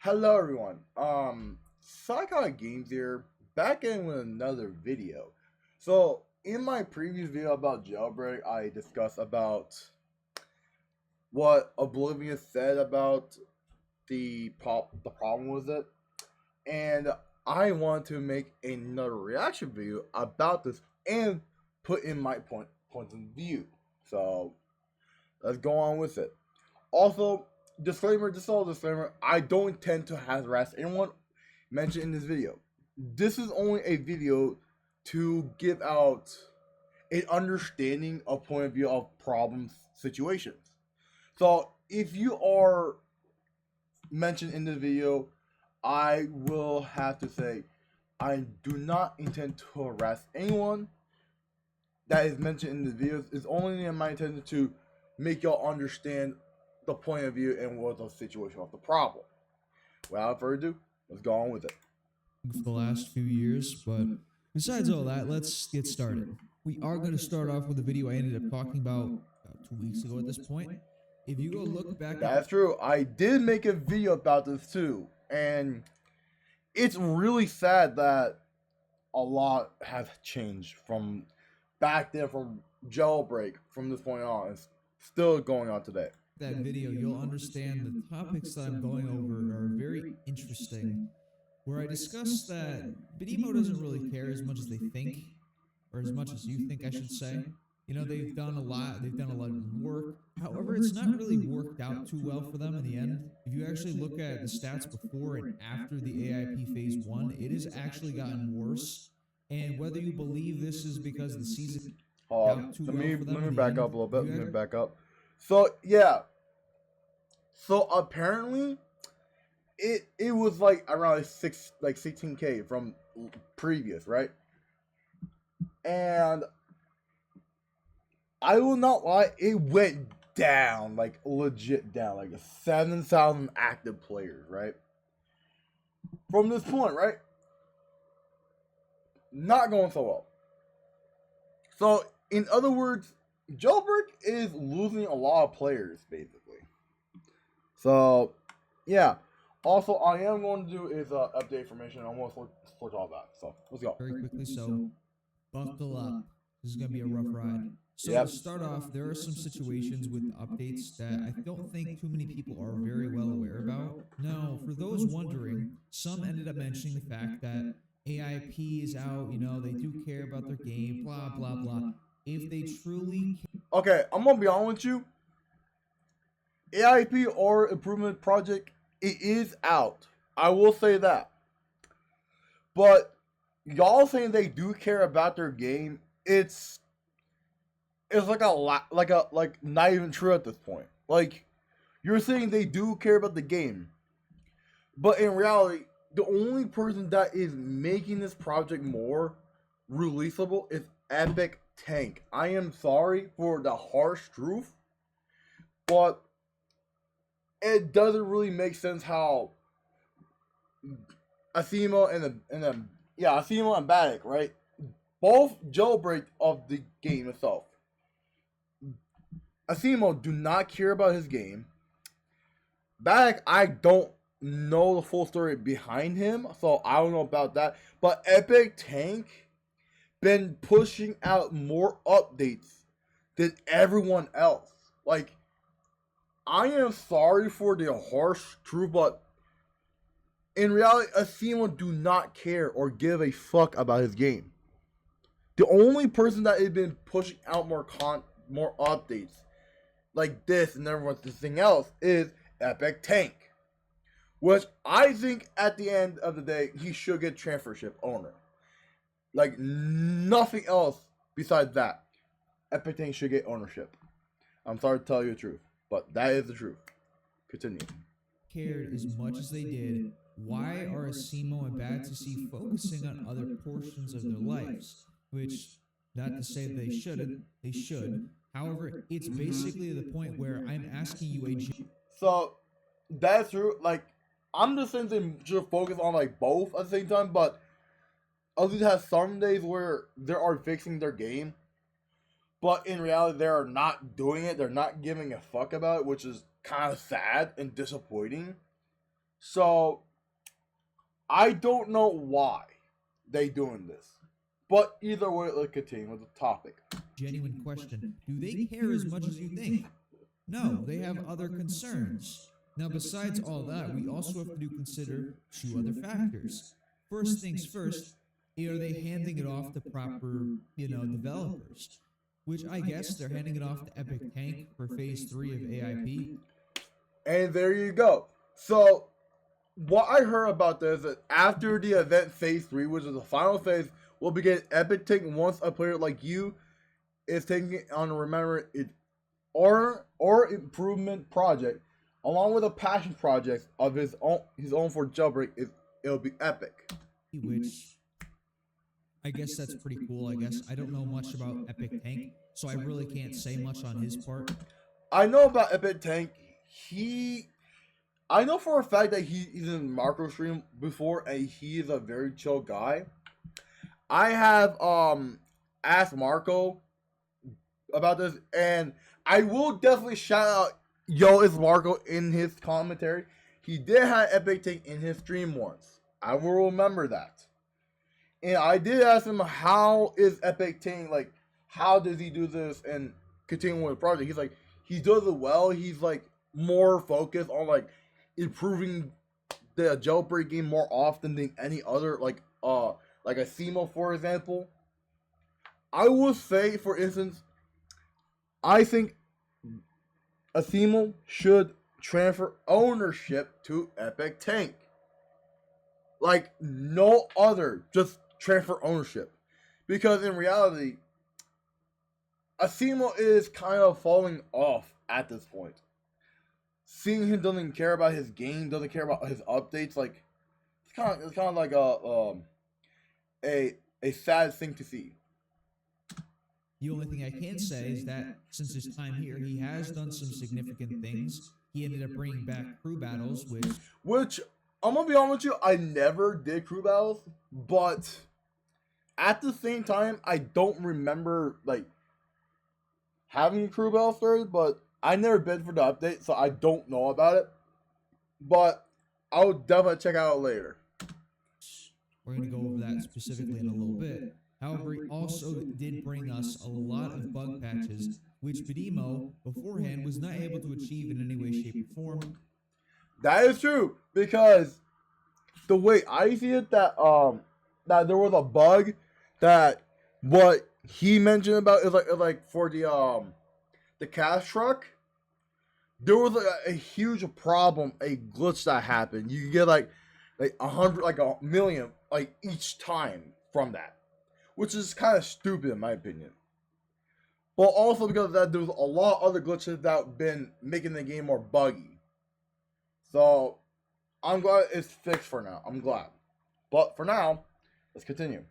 Hello everyone. Psychotic Games here, back in with another video. So in my previous video about jailbreak, I discussed about what Oblivion said about the problem with it, and I want to make another reaction video about this and put in my points of view. So let's go on with it. Also, disclaimer, just all disclaimer, I don't intend to harass anyone mentioned in this video. This is only a video to give out an understanding of point of view of problem situations. So if you are mentioned in this video, I will have to say I do not intend to harass anyone that is mentioned in the videos. It's only in my intention to make y'all understand the point of view and what the situation of the problem. Without further ado, let's go on with it. For the last few years, but besides all that, let's get started. We are going to start off with a video I ended up talking about 2 weeks ago at this point. If you go look back, that's true. I did make a video about this too, and it's really sad that a lot has changed from back then, from jailbreak, from this point on. It's still going on today. That video, you'll understand the topics that I'm going over are very interesting, where I discuss that Bidimo doesn't really care as much as they think, or as much as you think, I should say. You know, they've done a lot of work. However, it's not really worked out too well for them in the end. If you actually look at the stats before and after the AIP Phase 1, it has actually gotten worse. And whether you believe this is because the season let me back up a little bit. Let me back up. So yeah. So apparently, it was like around 16K from previous, right? And I will not lie, it went down, like legit down, like 7,000 active players, right? From this point, right? Not going so well. So, in other words, jailbreak is losing a lot of players, basically. So, yeah. Also, I am going to do is update information. I'm going to sort all that. So, let's go. Very quickly, so buckle up. This is going to be a rough ride. So to start off, there are some situations with updates that I don't think too many people are very well aware about. Now, for those wondering, some ended up mentioning the fact that AIP is out, you know, they do care about their game, blah, blah, blah. If they truly... Okay, I'm going to be honest with you. AIP or Improvement Project, it is out. I will say that. But y'all saying they do care about their game, it's like not even true at this point. Like, you're saying they do care about the game, but in reality, the only person that is making this project more releasable is Epic Tank. I am sorry for the harsh truth, but it doesn't really make sense how Asimo Asimo and Baddock, right? Both jailbreak of the game itself. Asimo do not care about his game. Baddock, I don't know the full story behind him, so I don't know about that. But Epic Tank been pushing out more updates than everyone else. Like, I am sorry for the harsh truth, but in reality, Asimo do not care or give a fuck about his game. The only person that has been pushing out more updates like this and everything else is Epic Tank, which I think at the end of the day he should get transfership owner. Like nothing else besides that, Epic Tank should get ownership. I'm sorry to tell you the truth, but that is the truth. Continue. Cared as much as they did. Why are Asimo and Bad to see focusing on other portions of their lives? Which, not to say they shouldn't, they should. However, it's basically the point where I'm asking you So, that's true. Like, I'm just saying they should focus on, like, both at the same time, but Others have some days where they are fixing their game, but in reality, they are not doing it. They're not giving a fuck about it, which is kind of sad and disappointing. So I don't know why they doing this. But either way, let's continue with the topic. Genuine question. Do they care as much as you think? No, they have other concerns. Now, besides all that, we also have to consider two other factors. First things first, are they handing it off to proper, developers? Which I guess they're handing it off to Epic Tank for Phase 3 of AIP. And there you go. So what I heard about this is that after the event phase 3, which is the final phase, will begin. Epic Tank once a player like you is taking it on remember it or improvement project along with a passion project of his own for jailbreak, it'll be epic. Which I guess that's pretty cool. I guess I don't know much about Epic Tank, so I really can't say much on his part. I know about Epic Tank. I know for a fact that he's in Marco stream before, and he is a very chill guy. I have asked Marco about this, and I will definitely shout out Yo is Marco in his commentary. He did have Epic Tank in his stream once. I will remember that. And I did ask him how is Epic Tank, like, how does he do this and continue with the project? He's like, he does it well. He's like more focused on like improving the jailbreak game more often than any other, like a SEMO, for example. I will say, for instance, I think a SEMO should transfer ownership to Epic Tank. Like no other, just transfer ownership. Because in reality, Asimo is kind of falling off at this point. Seeing him doesn't care about his game, doesn't care about his updates, like it's kind of like a sad thing to see. The only thing I can say is that since his time here, he has done some significant things. He ended up bringing back crew battles, which I'm gonna be honest with you, I never did crew battles, but at the same time, I don't remember like having crew battle started, but I never bid for the update, so I don't know about it. But I'll definitely check out later. We're going to go over that specifically in a little bit. However, he also did bring us a lot of bug patches, which Bidimo beforehand was not able to achieve in any way, shape, or form. That is true, because the way I see it, that there was a bug that what he mentioned about is like for the cash truck, there was a huge problem, a glitch that happened. You get like 100, like a million, like each time from that, which is kind of stupid in my opinion. But also because of that, there was a lot of other glitches that have been making the game more buggy. So I'm glad it's fixed for now. I'm glad. But for now, let's continue.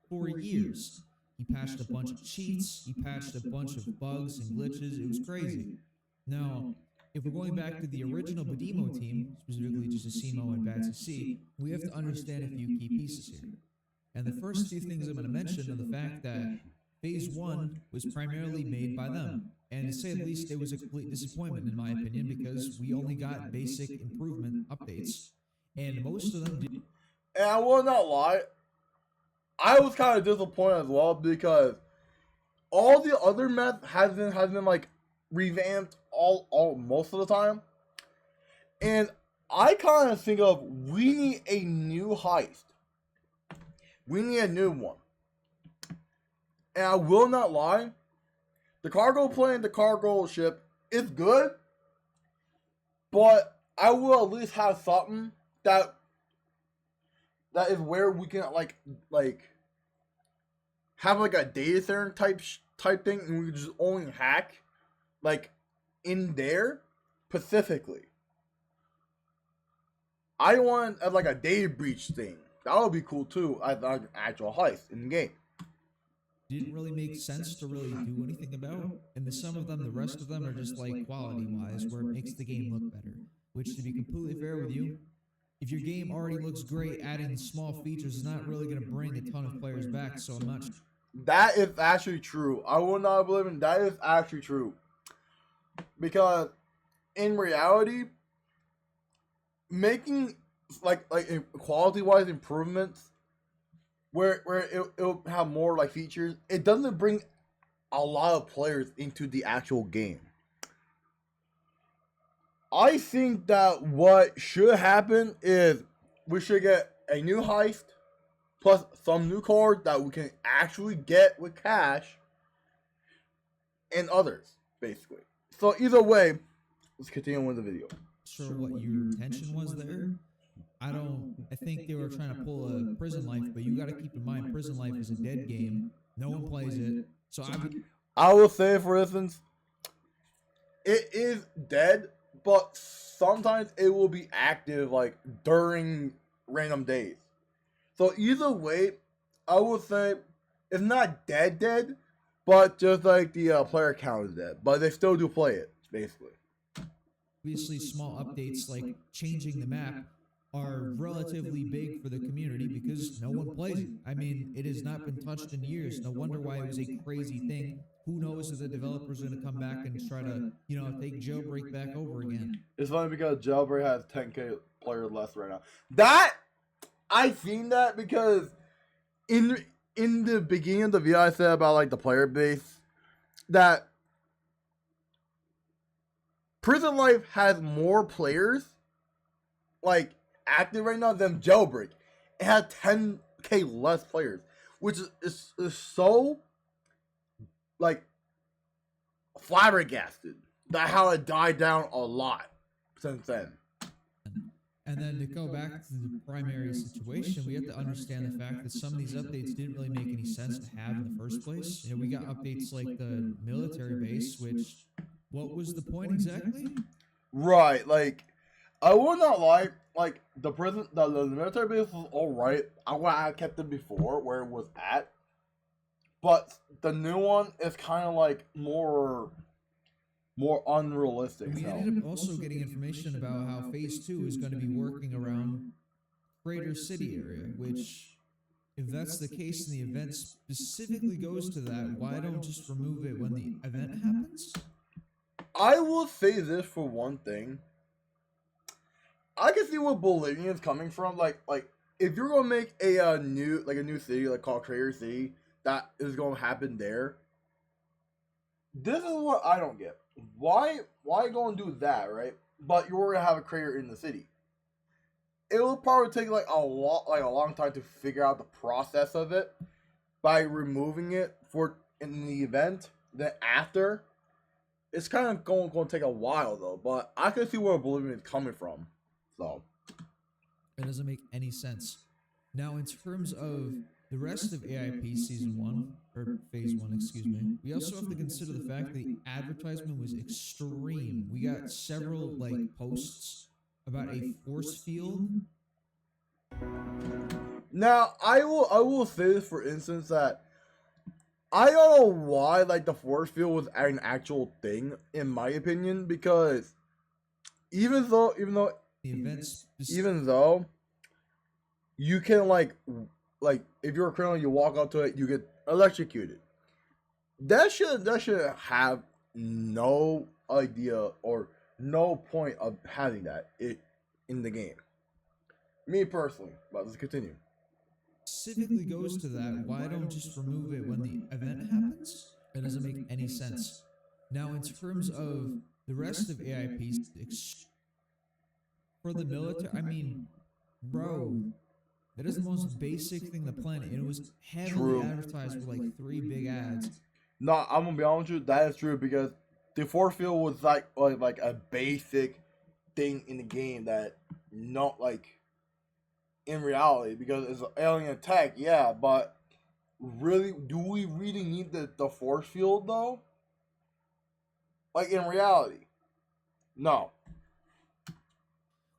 For years, he patched a bunch of cheats, he patched a bunch of bugs and glitches. It was crazy. Now, if we're going back to the original Bidimo team, specifically just Asimo and Bad CC, we have to understand a few key pieces here. And the first few things I'm going to mention are the fact that Phase 1 was primarily made by them. And to say the least, it was a complete disappointment in my opinion because we only got basic improvement updates. And most of them did. And I will not lie, I was kind of disappointed as well because all the other meth has been like revamped all most of the time. And I kind of think of we need a new heist. We need a new one. And I will not lie, the cargo plane, the cargo ship is good, but I will at least have something that is where we can like have like a data center type thing, and we can just only hack like in there specifically. I want like a data breach thing. That would be cool too, as an actual heist in the game. Didn't really make sense to really do anything about, and some of them, the rest of them are just like quality-wise, where it makes the game look better. Which, to be completely fair with you, if your game already looks great, adding small features is not really going to bring a ton of players back so much. That is actually true. I will not believe in that. Is actually true, because in reality, making like quality wise improvements where it'll have more like features. It doesn't bring a lot of players into the actual game. I think that what should happen is we should get a new heist plus some new cards that we can actually get with cash and others, basically. So either way, let's continue with the video. Sure what your intention was there. I think they were trying to pull a prison life, but you got to keep in mind prison life is a dead game. No one plays it. So I will say, for instance, it is dead, but sometimes it will be active like during random days. So either way, I would say it's not dead, but just like the player count is dead. But they still do play it, basically. obviously small updates like changing the map are relatively big for the community because no one plays it. I mean, it has not been touched in years. No wonder why it was a crazy thing. Who knows if the developers are going to come back and try to, take jailbreak back over again. It's funny because jailbreak has 10K players less right now. That I've seen that because in the beginning of the video I said about like the player base that Prison Life has more players like active right now than jailbreak. It had 10K less players, which is so like flabbergasted that how it died down a lot since then. And then to go back to the primary situation, we have to understand the fact that some of these updates didn't really make any sense to have in the first place. We got updates like the military base, which, what was the point exactly? Right, like, I will not lie, like, the military base was alright. I kept it before, where it was at. But the new one is kind of like more unrealistic. We ended up also getting information about how Phase 2 is going to be working around Greater City area, which, if that's the case and the event specifically goes to that, why don't just remove it when the event happens? I will say this for one thing. I can see where Bolivian's coming from. Like if you're gonna make a new city like called Crater City, that is gonna happen there. This is what I don't get. Why go and do that, right? But you're gonna have a crater in the city. It will probably take like a long time to figure out the process of it by removing it for in the event. Then after, it's kind of going to take a while though. But I can see where Oblivion is coming from. So it doesn't make any sense. Now, in terms of the rest of AIP Season 1, or Phase 1, excuse me, we also have to consider the fact that the advertisement was extreme. We got several, posts about a force field. Now, I will say this for instance that I don't know why, the force field was an actual thing, in my opinion, because even though you can if you're a criminal, you walk up to it, you get electrocuted. That should have no idea or no point of having that in the game. Me personally, but let's continue. Specifically goes to that, why don't just remove it when the event happens? It doesn't make any sense. Now, in terms of the rest of AIP, for the military, I mean, bro, that is the most basic thing on the planet, and it was heavily advertised with 3 big ads. No, I'm gonna be honest with you, that is true because the force field was like a basic thing in the game that not in reality, because it's an alien attack, yeah, but really, do we really need the force field though? In reality, no.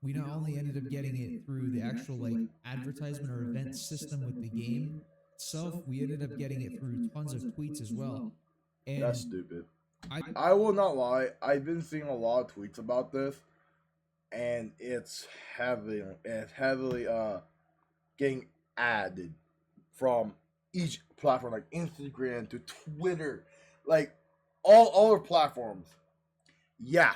We not only ended up getting it through the actual advertisement or event system with the game itself, we ended up getting it through tons of tweets as well. And that's stupid. I will not lie, I've been seeing a lot of tweets about this, and it's heavily getting added from each platform, like Instagram to Twitter, all other platforms. Yeah,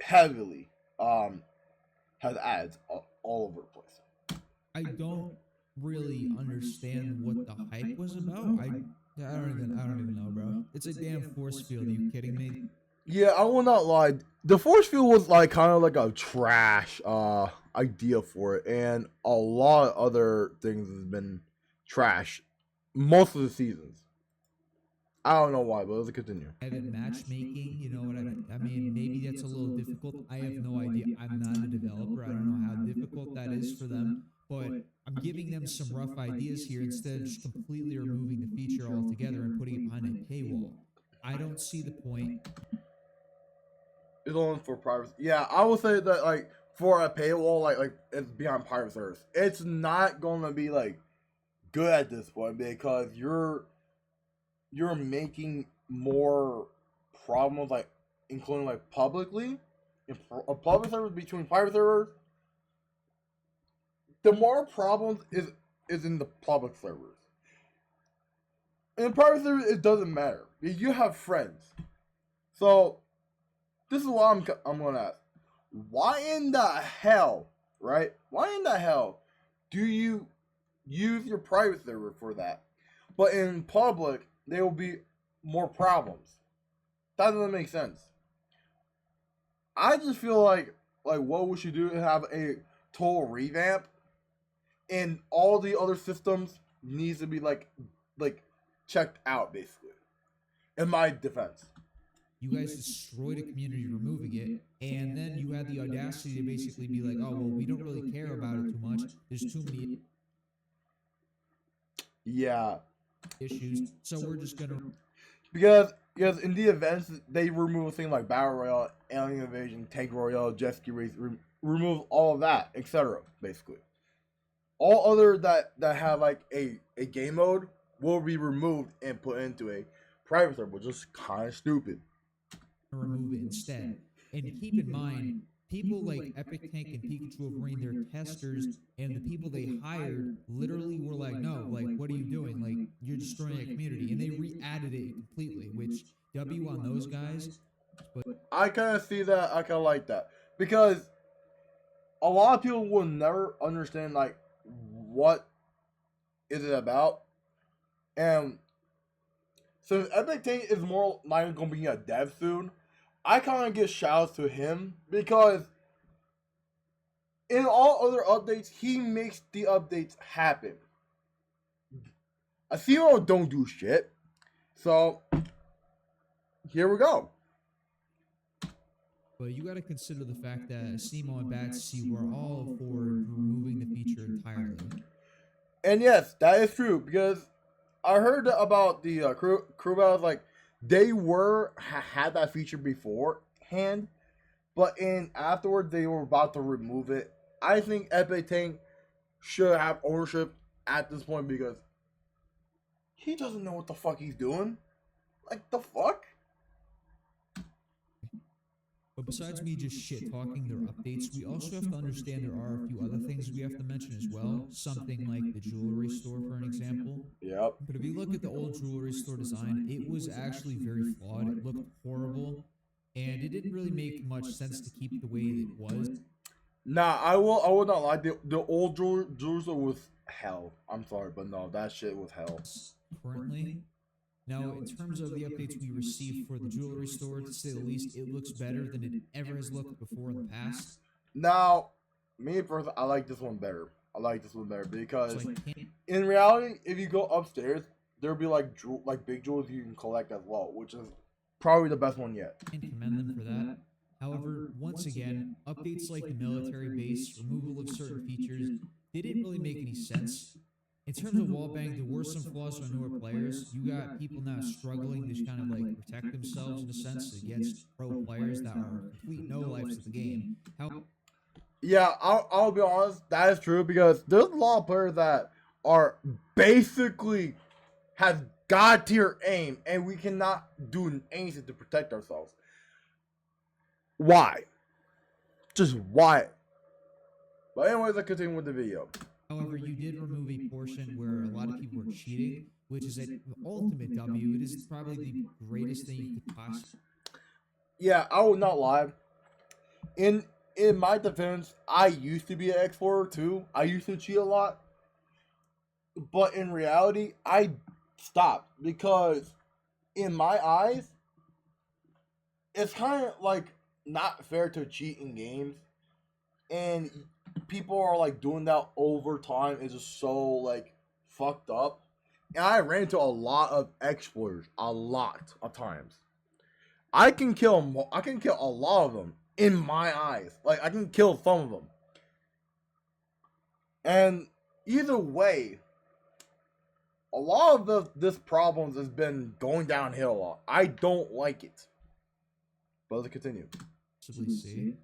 heavily has ads all over the place. I don't really understand what the hype was about. I don't even know, bro. It's a damn force field. Are you kidding me? Yeah, I will not lie. The force field was like kind of like a trash idea for it, and a lot of other things has been trash most of the seasons. I don't know why, but let's continue. Private matchmaking, you know what I mean? I mean, maybe that's a little difficult. I have no idea. I'm not a developer. I don't know how difficult that is for them, but I'm giving them some rough ideas here instead of just completely removing the feature altogether and putting it behind a paywall. I don't see the point. It's only for private. Yeah, I will say that like for a paywall, like it's beyond private service. It's not going to be like good at this point because you're making more problems like including like publicly a public server between private servers. The more problems is in the public servers. In private servers, it doesn't matter. You have friends. So this is what I'm gonna ask. Why in the hell, right? Why in the hell do you use your private server for that? But in public, there will be more problems. That doesn't make sense. I just feel like what we should do is have a total revamp, and all the other systems needs to be like checked out basically. In my defense. You guys destroyed a community removing it, and then you had the audacity to basically be like, oh, well, we don't really care about it too much. There's too many Yeah. issues, so we're just going to... Because in the events, they remove things like Battle Royale, Alien Invasion, Tank Royale, Jet Ski Race, remove all of that, etc. basically. All other that have like a game mode will be removed and put into a private server, which is kind of stupid. Remove it instead. And keep in mind, people like Epic Tank and Pikachu Overeem, their testers, and the people they hired literally were like, no, like, what are you doing? Like, you're destroying a community. And they re-added it completely, which W on those guys. But I kind of see that. I kind of like that. Because a lot of people will never understand, like, what is it about. And since Epic Tank is more likely going to be a dev soon, I kind of give shouts to him because in all other updates, he makes the updates happen. Asimo don't do shit. So, here we go. But you got to consider the fact that Asimo and Batsy were all for removing the feature entirely. And yes, that is true because I heard about the crew battles, like, they had that feature beforehand, but afterward they were about to remove it. I think Epic Tank should have ownership at this point because he doesn't know what the fuck he's doing. Like, the fuck? But besides me just shit talking their updates, we also have to understand there are a few other things we have to mention as well. Something like the jewelry store, for an example. Yep. But if you look at the old jewelry store design, it was actually very flawed. It looked horrible, and it didn't really make much sense to keep the way it was. Nah, I will not lie. The old jewelry store was hell. I'm sorry, but no, that shit was hell. Currently. Now, in terms of the updates we received for the jewelry store, to say the least, it looks better than it ever has looked before in the past. Now, me personally, I like this one better. Because in reality, if you go upstairs, there'll be like big jewels you can collect as well, which is probably the best one yet. And commend them for that. However, once again, updates like the military base, removal of certain features, they didn't really make any sense. In terms of wallbang, there were some flaws for newer players. You got people now struggling to kind of like protect themselves in a sense against pro players that are complete no-lifes of the game. Yeah, I'll be honest, that is true because there's a lot of players that are basically have god tier aim and we cannot do anything to protect ourselves. Why? Just why? But anyways, let's continue with the video. However, you did remove a portion where a lot of people were cheating, which is an ultimate W. It is probably the greatest thing you could possibly... Yeah, I will not lie. In in my defense, I used to be an explorer too. I used to cheat a lot, but in reality, I stopped because in my eyes, it's kind of like not fair to cheat in games, and people are like doing that over time is just so like fucked up. And I ran into a lot of explorers, a lot of times. I can kill a lot of them in my eyes. Like I can kill some of them, and either way, a lot of this problems has been going downhill a lot. I don't like it. But let's continue. See.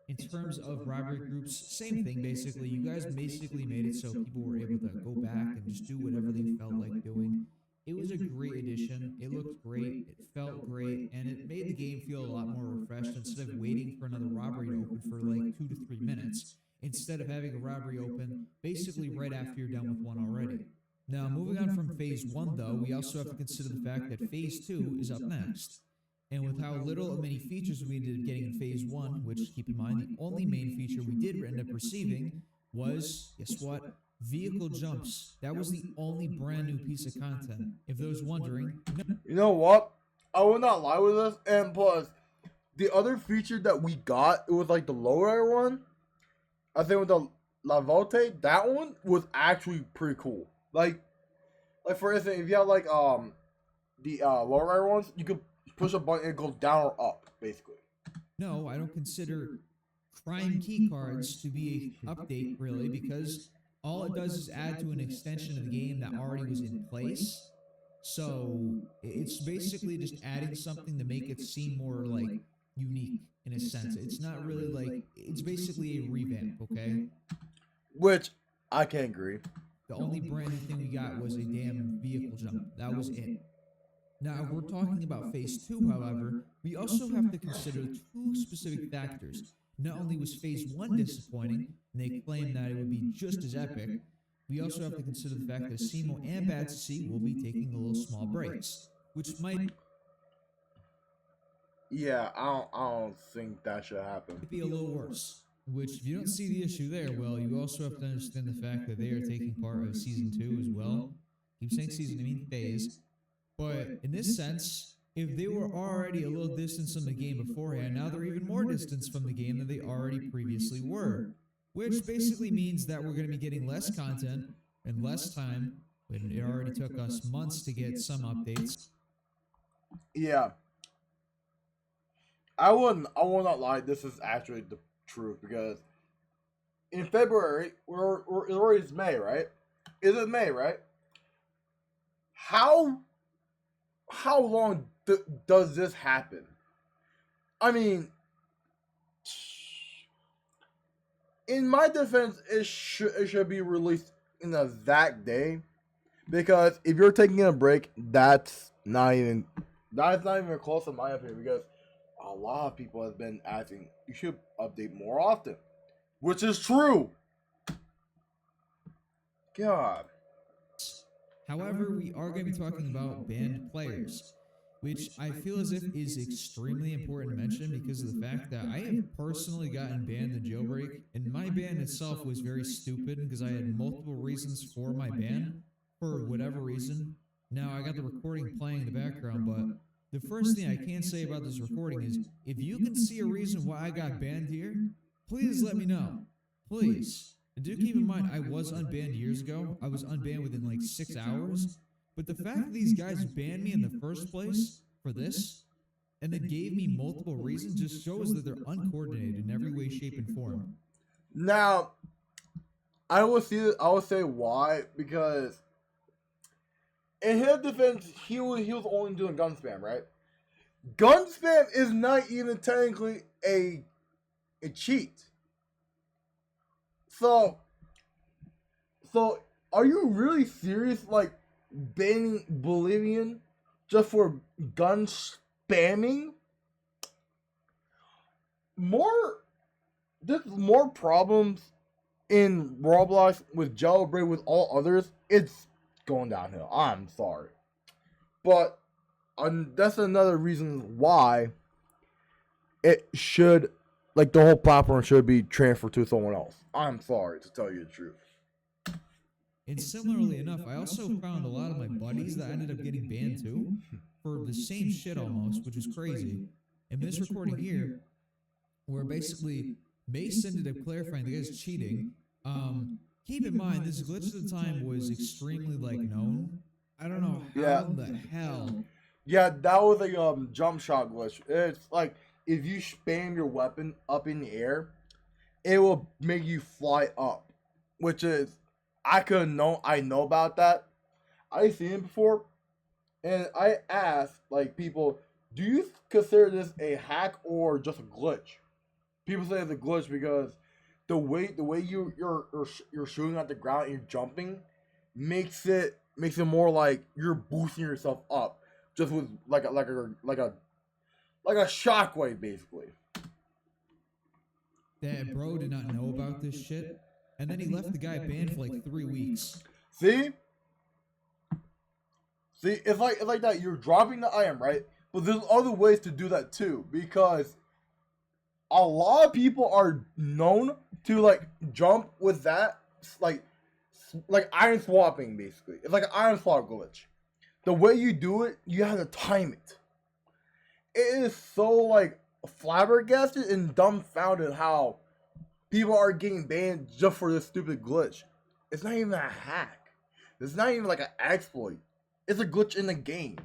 In terms of robbery groups, same thing basically. You guys basically made it so people were able to go back and just do whatever they felt like doing. It was a great addition. It looked great. It felt great. And it made the game feel a lot more refreshed instead of waiting for another robbery to open for like 2 to 3 minutes. Instead of having a robbery open basically right after you're done with one already. Now, moving on from Phase 1, though, we also have to consider the fact that Phase 2 is up next. And with how little of many features we ended up getting in Phase 1, which, keep in mind, the only main feature we did end up receiving was, guess what? Vehicle jumps. That was the only brand new piece of content. If those wondering, You know what? I will not lie with us. And plus, the other feature that we got, it was like the lower one. I think with the La Volte, that one was actually pretty cool. Like for instance, if you have like the lower ones, you could push a button and it goes down or up, basically. no, I don't consider crime key cards to be an update, really, because all it does is add to an extension of the game that already was in place. So it's basically just adding something to make it seem more like unique in a sense. It's not really like, it's basically a revamp, okay? Which I can agree. The only brand new thing we got was a damn vehicle jump. That was it. Now, if we're talking about Phase 2, however, we also have to consider two specific factors. Not only was Phase 1 disappointing, and they claimed that it would be just as epic, we also have to consider the fact that Simo and Bad CC will be taking a little small breaks, which might Yeah, I don't think that should happen. be a little worse. Which, if you don't see the issue there, well, you also have to understand the fact that they are taking part of Season 2 as well. Keep saying season, I mean phase. But in this sense, if they were already a little distance from the game beforehand, now they're even more distance from the game than they already previously were. Which basically means that we're going to be getting less content and less time, when it already took us months to get some updates. Yeah. I will not lie, this is actually the truth, because in February, it's May, right? Is it May, right? How long does this happen? I mean, in my defense, it should be released in the exact day, because if you're taking a break, that's not even close in my opinion. Because a lot of people have been asking you should update more often, which is true. God. However, we are going to be talking about banned players, which I feel as if is extremely important to mention because of the fact that I have personally gotten banned in Jailbreak, and my ban itself was very stupid because I had multiple reasons for my ban, for whatever reason. Now, I got the recording playing in the background, but the first thing I can say about this recording is, if you can see a reason why I got banned here, please let me know. Please. And do keep in mind, I was unbanned years ago. I was unbanned within like 6 hours. But the fact that these guys banned me in the first place for this, and then gave me multiple reasons, just shows that they're uncoordinated in every way, shape, and form. Now, I will say why, because in his defense, he was only doing gun spam, right? Gun spam is not even technically a cheat. So are you really serious, like banning Bolivian just for gun spamming? There's more problems in Roblox with jailbreak with all others. It's going downhill. I'm sorry, but that's another reason why it should like the whole platform should be transferred to someone else. I'm sorry to tell you the truth. And similarly enough, I also found a lot of my buddies that ended up getting banned too for the same shit almost, which was crazy. In this recording here, where basically Mace ended up clarifying the guy's cheating. Keep in mind, this glitch at the time was extremely like known. I don't know how the hell. Yeah, that was a jump shot glitch. It's like if you spam your weapon up in the air, it will make you fly up, which is I know about that. I've seen it before, and I asked like people, do you consider this a hack or just a glitch? People say it's a glitch because the way you're shooting at the ground and you're jumping makes it more like you're boosting yourself up just with like a shockwave basically. That bro did not know about this shit, and then he left the guy banned for like 3 weeks. See, it's like that. You're dropping the item, right? But there's other ways to do that too, because a lot of people are known to like jump with that, like iron swapping basically. It's like an iron swap glitch. The way you do it, you have to time it. It is so like flabbergasted and dumbfounded how people are getting banned just for this stupid glitch. It's not even a hack. It's not even like an exploit. It's a glitch in the game.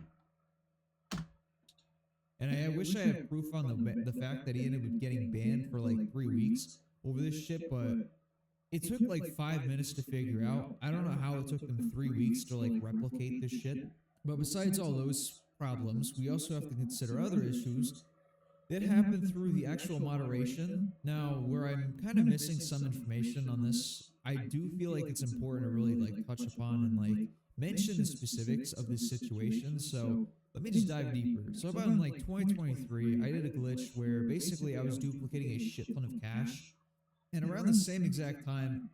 And I wish I had proof on the fact that he ended up getting banned for like 3 weeks over this shit, but it took like 5 minutes to figure out. I don't know how it took them 3 weeks to like replicate this shit. But besides all those problems, we also have to consider other issues that happen through the actual moderation. Now, where I'm kind of missing some information on this, I do feel like it's important to really like touch upon and like mention the specifics of this situation. So let me just dive deeper. So about in like 2023, I did a glitch where basically I was duplicating a shit ton of cash. And around the same exact time,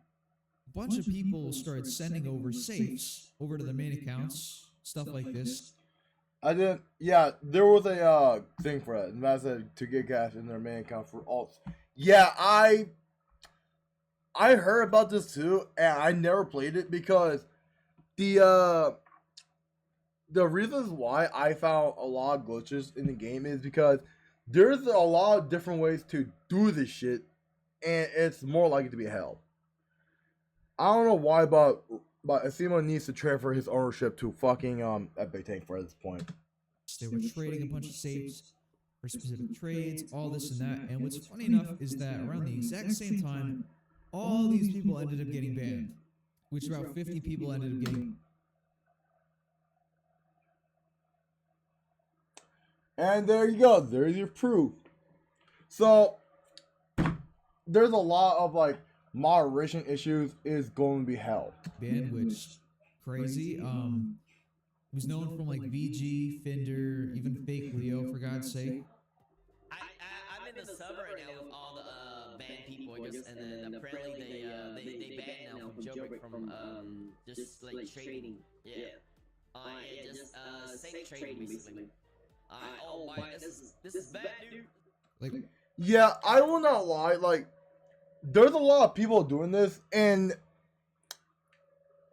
a bunch of people started sending over safes over to their main accounts, stuff like this. I didn't. Yeah, there was a thing for that, and that said to get cash in their main account for alts. Yeah, I heard about this too, and I never played it because the reasons why I found a lot of glitches in the game is because there's a lot of different ways to do this shit, and it's more likely to be hell. I don't know why, but Asimo needs to transfer his ownership to fucking Epic Tank for this point. They were trading a bunch of safes for specific trades, all this and that. And what's funny enough is that around the exact same time, all these people ended up getting banned, which about 50 people ended up getting. And there you go. There's your proof. So there's a lot of like moderation issues is going to be hell. Banned, which crazy. Was known from like VG, Fender, even Fake Leo, for God's sake. I'm in the sub right now with all the banned people, and then apparently they banned now from jailbreak from just like trading. Yeah. Just safe trading basically. Oh my, this is bad, dude. Like, yeah, I will not lie. Like, there's a lot of people doing this, and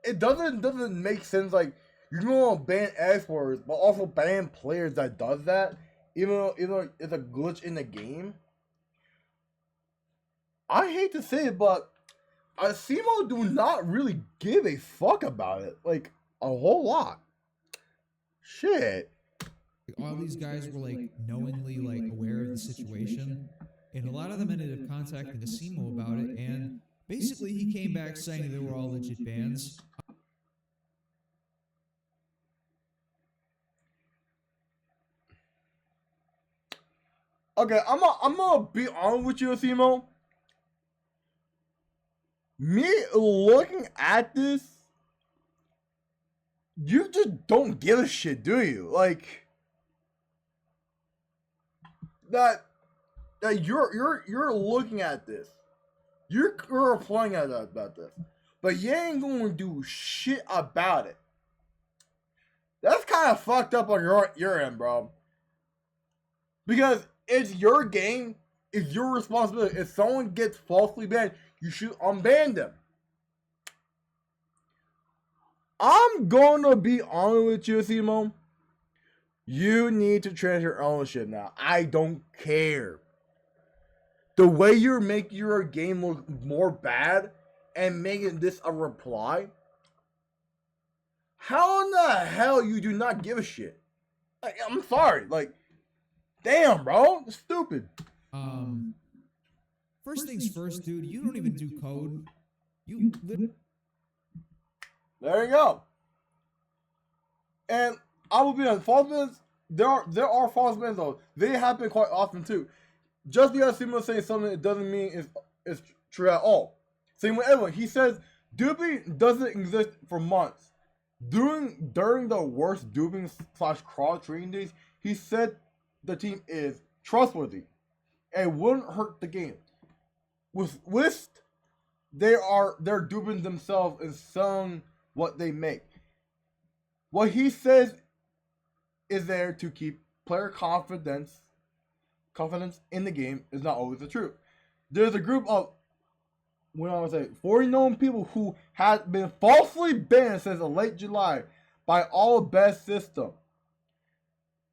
it doesn't make sense. Like, you're gonna ban exporters, but also ban players that does that, even though it's a glitch in the game. I hate to say it, but Asimo do not really give a fuck about it, like a whole lot. Shit. all these guys were like knowingly like aware of the situation, and a lot of them ended up contacting Asimo about it, and basically he came back saying they were all legit bans. Okay, I'm gonna be honest with you, Asimo. Me looking at this, you just don't give a shit, do you? Like that you're looking at this, you're applying about this, but you ain't gonna do shit about it. That's kind of fucked up on your end, bro. Because it's your game. It's your responsibility. If someone gets falsely banned, you should unban them. I'm gonna be honest with you, Simo. You need to transfer ownership now. I don't care. The way you're making your game look more bad and making this a reply, how in the hell you do not give a shit? Like, I'm sorry. Like, damn, bro. It's stupid. First things first, dude. You don't even do code. You There you go. And I will be honest, false bans, there are false bans though. They happen quite often too. Just because someone saying something, it doesn't mean it's true at all. Same with everyone. He says duping doesn't exist for months. During the worst duping / cross training days, he said the team is trustworthy and wouldn't hurt the game. With Wisp, they're duping themselves and selling what they make. What he says is there to keep player confidence in the game is not always the truth. There's a group of 40 known people who had been falsely banned since late July by All Best system.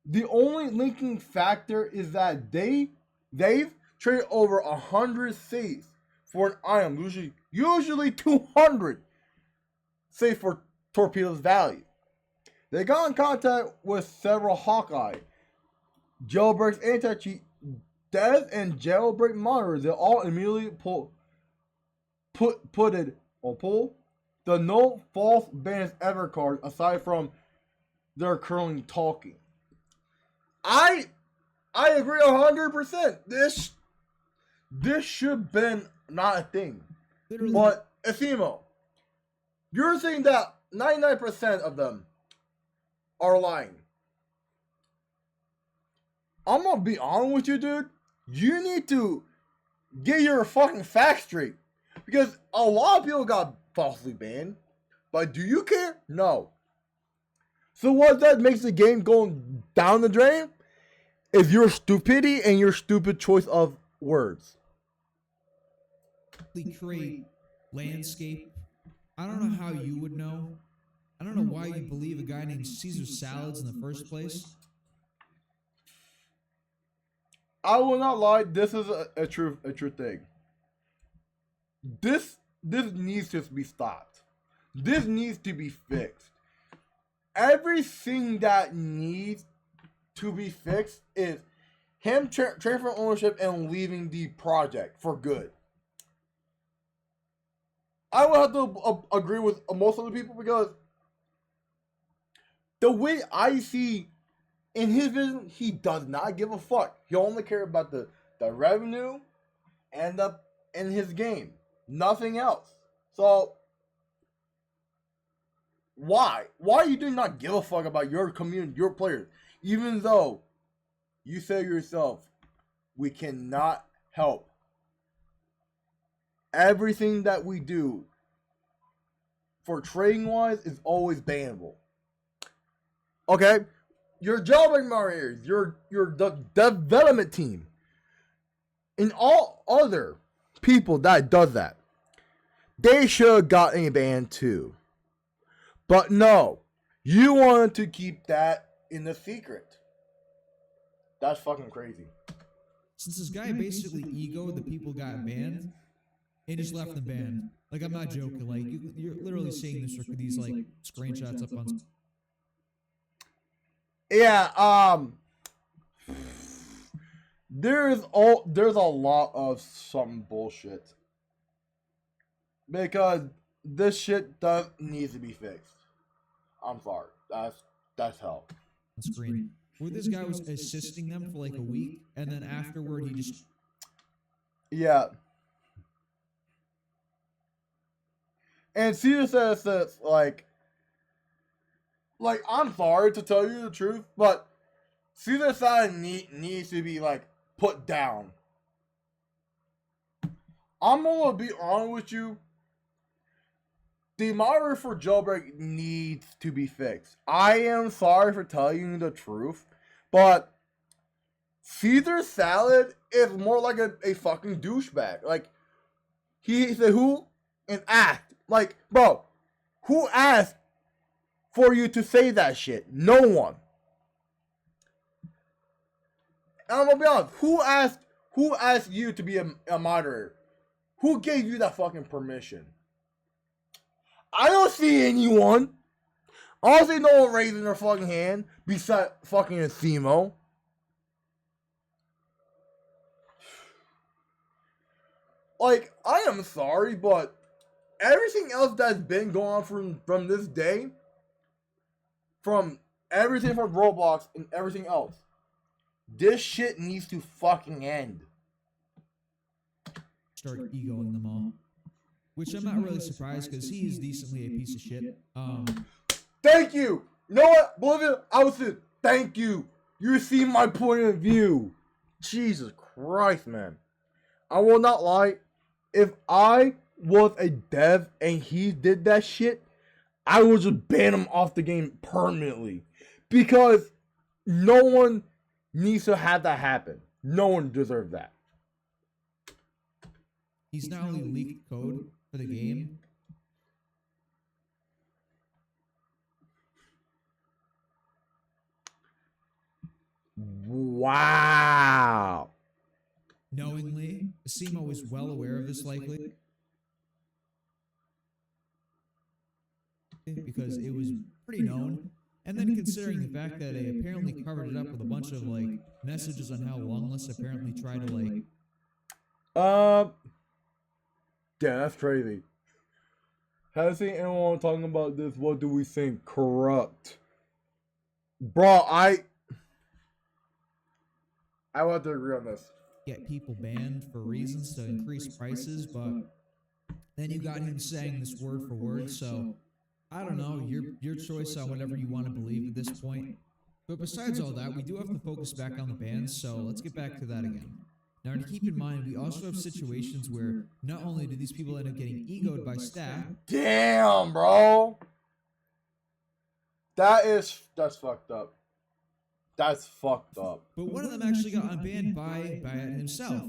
The only linking factor is that they've traded over 100 saves for an item, usually 200 saves for Torpedo's value. They got in contact with several Hawkeye, Jailbreak's anti-cheat, Dev, and Jailbreak monitors. They all immediately put it on pull the no false bans ever card aside from they're currently talking. I agree 100%. This should have been not a thing. literally. But Efimo, you're saying that 99% of them are lying. I'm gonna be honest with you, dude. You need to get your fucking facts straight. Because a lot of people got falsely banned. But do you care? No. So what that makes the game going down the drain is your stupidity and your stupid choice of words. Create landscape. I don't know how you would know. I don't know why you believe a guy named Caesar Salads in the first place. I will not lie. This is a true thing. This needs to be stopped. This needs to be fixed. Everything that needs to be fixed is him transferring ownership and leaving the project for good. I will have to agree with most of the people because the way I see in his vision, he does not give a fuck. He only cares about the revenue and his game. Nothing else. So why? Why you do not give a fuck about your community, your players? Even though you say yourself, we cannot help. Everything that we do for trading wise is always bannable. Okay? Your jailbreak moderators, your development team, and all other people that does that, they should have gotten a ban too. But no, you wanted to keep that in the secret. That's fucking crazy. Since this guy basically egoed the people got banned, and just left them banned. Like, I'm not joking. Like, you're literally seeing this for these like screenshots up on. Yeah, there's a lot of some bullshit because this shit does need to be fixed. I'm sorry, that's hell. Screen where this guy was assisting them for like a week, and then afterward he just yeah. And Caesar says that like I'm sorry to tell you the truth, but Caesar side needs to be like put down. I'm gonna be honest with you. The monitor for jailbreak needs to be fixed. I am sorry for telling you the truth, but Caesar salad is more like a fucking douchebag. Like, he said, who? And asked. Like, bro, who asked for you to say that shit? No one. And I'm gonna be honest, who asked you to be a moderator? Who gave you that fucking permission? I don't see anyone. I don't see no one raising their fucking hand beside fucking Asimo. Like, I am sorry, but everything else that's been going on from this day, from everything from Roblox and everything else, this shit needs to fucking end. Start egoing them all. Which I'm not really surprised because he is decently a piece of shit. Thank you! You know what? Believe it, I was saying, thank you! You see my point of view. Jesus Christ, man. I will not lie. If I was a dev and he did that shit, I would just ban him off the game permanently. Because no one needs to have that happen. No one deserves that. He's not only leaked code for the game. Wow. Knowingly, Asimo is well aware of this likely. Because it was pretty known. And then considering the fact that they apparently covered it up with a bunch of like messages on how Longless apparently tried to like yeah, that's crazy. Have seen anyone talking about this? What do we think? Corrupt. Bro, I want to agree on this. get people banned for reasons to increase prices, but then you got him saying this word for word, so I don't know, your choice on whatever you want to believe at this point. But besides all that, we do have to focus back on the bans, so let's get back to that again. Now, to keep in mind, we also have situations where not only do these people end up getting egoed by staff. Damn, bro. That's fucked up. That's fucked up. But one of them actually got unbanned by Bayat himself.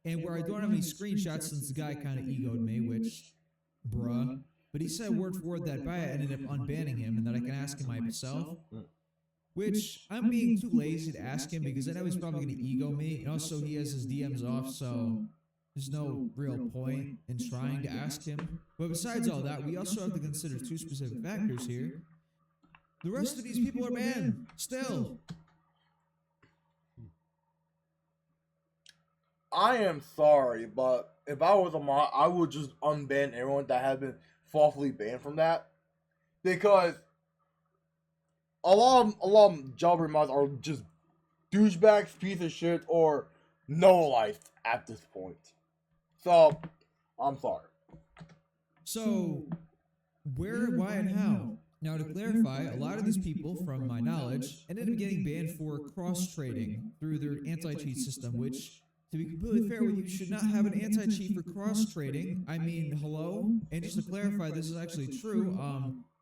And where I don't have any screenshots since the guy kind of egoed me, which, bruh. But he said word for word that Bayat ended up unbanning him and that I can ask him myself. Which, I'm being too lazy to ask him because I know he's probably going to ego me. And also, he has his DMs off, so there's no real point in trying to ask him. But besides all that, we also have to consider two specific factors here. The rest of these people are banned, still. I am sorry, but if I was a mod, I would just unban everyone that has been falsely banned from that. Because a lot of jailbreak mods are just douchebags, piece of shit, or no life at this point. So, I'm sorry. So, where, why, and how? Now, to clarify, a lot of these people, from my knowledge, ended up getting banned for cross-trading through their anti-cheat system, which, to be completely fair with you, should not have an anti-cheat for cross-trading. I mean, hello? And just to clarify, this is actually true.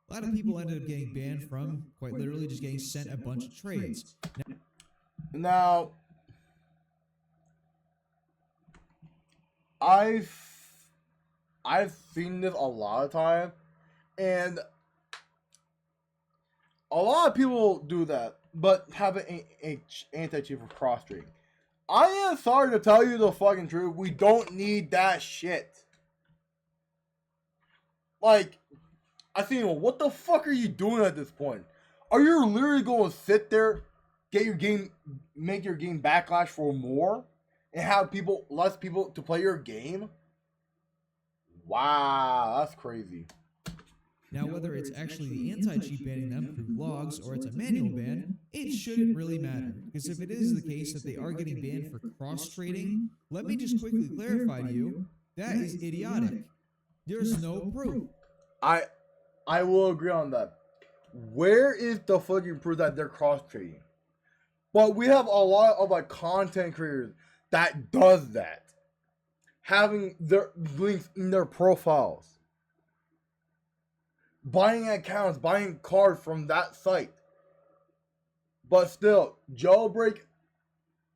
A lot of people ended up getting banned from, quite literally, just getting sent a bunch of trades. Now, I've seen this a lot of times, and a lot of people do that, but have an anti-cheat for cross-trading. I am sorry to tell you the fucking truth. We don't need that shit. Like, I think, well, what the fuck are you doing at this point? Are you literally going to sit there, get your game, make your game backlash for more, and have less people to play your game? Wow, that's crazy. Now, whether it's actually the anti-cheat banning them through logs or it's a manual ban, it shouldn't really matter. Because if it is the case that they are getting banned for cross-trading, let me just quickly clarify to you, that is idiotic. There's no proof. I will agree on that. Where is the fucking proof that they're cross-trading? But we have a lot of like content creators that does that. Having their links in their profiles. Buying accounts, buying cards from that site. But still, jailbreak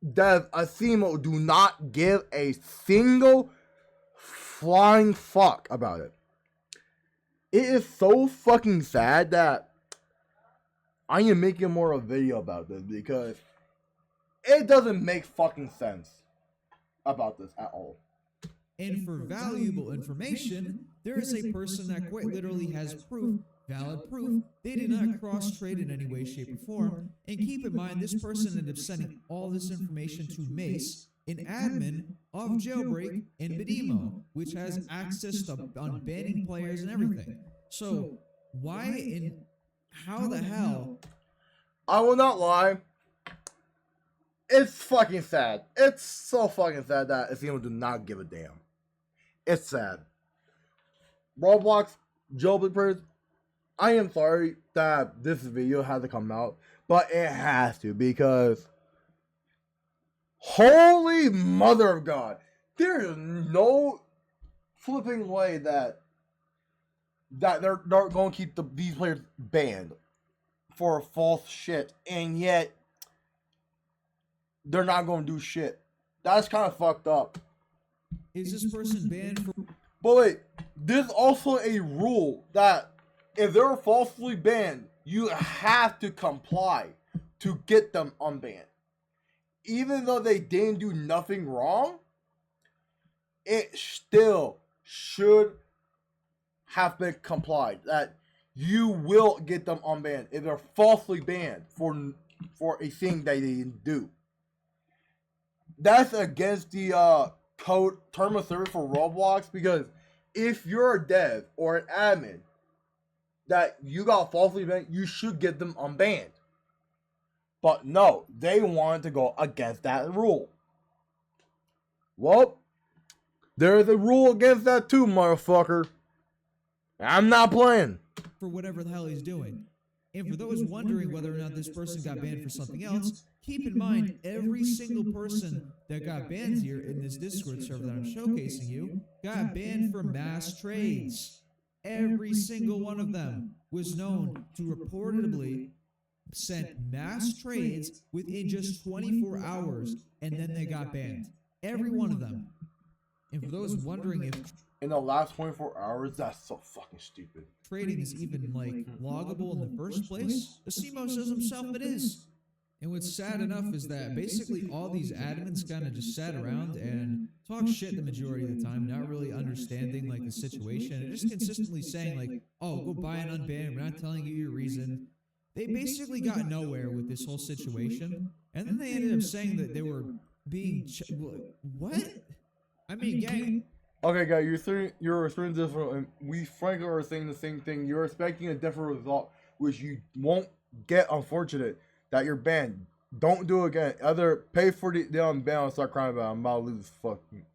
Dev Asimo do not give a single flying fuck about it. It is so fucking sad that I am making more of a video about this because it doesn't make fucking sense about this at all. And for valuable information, there is a person that quite literally has proof, valid proof, they did not cross-trade in any way, shape, or form. And keep in mind, this person ended up sending all this information to Mace, an admin of Jailbreak and Bedemo, which has access to on banning players and everything. So why in how the hell? I will not lie. It's fucking sad. It's so fucking sad that Asimo do not give a damn. It's sad. Roblox, Jailbreak players, I am sorry that this video had to come out, but it has to because holy mother of God, there is no flipping way that they're going to keep these players banned for false shit, and yet they're not going to do shit. That's kind of fucked up. Is this person banned for? But wait, there's also a rule that if they're falsely banned, you have to comply to get them unbanned. Even though they didn't do nothing wrong, it still should have been complied. That you will get them unbanned if they're falsely banned for a thing that they didn't do. That's against the code term of service for Roblox, because if you're a dev or an admin that you got falsely banned, you should get them unbanned. But no, they wanted to go against that rule. Well, there's a rule against that too, motherfucker. I'm not playing. For whatever the hell he's doing. And for those wondering whether or not this person got banned for something else, keep in mind every single person that got banned here in this Discord server that I'm showcasing you got banned for mass trades. Every single one of them was known to reportedly sent mass trades within just 24 hours, and then they got banned. Every one of them. And for those wondering if in the last 24 hours, that's so fucking stupid. Trading is even like loggable in the first place, Asimo says himself it is. And what's sad enough is that basically all these admins kind of just sat around and talk shit the majority of the time, not really understanding like the situation, and just consistently saying like, oh, go buy an unban, we're not telling you your reason. They basically got nowhere with this whole situation, and then they ended up saying that they were being what? I mean, gang. Okay, guys, you're saying different, and we frankly are saying the same thing. You're expecting a different result, which you won't get. Unfortunate that you're banned. Don't do it again. Either pay for the unban or start crying about it. I'm about to lose this fucking.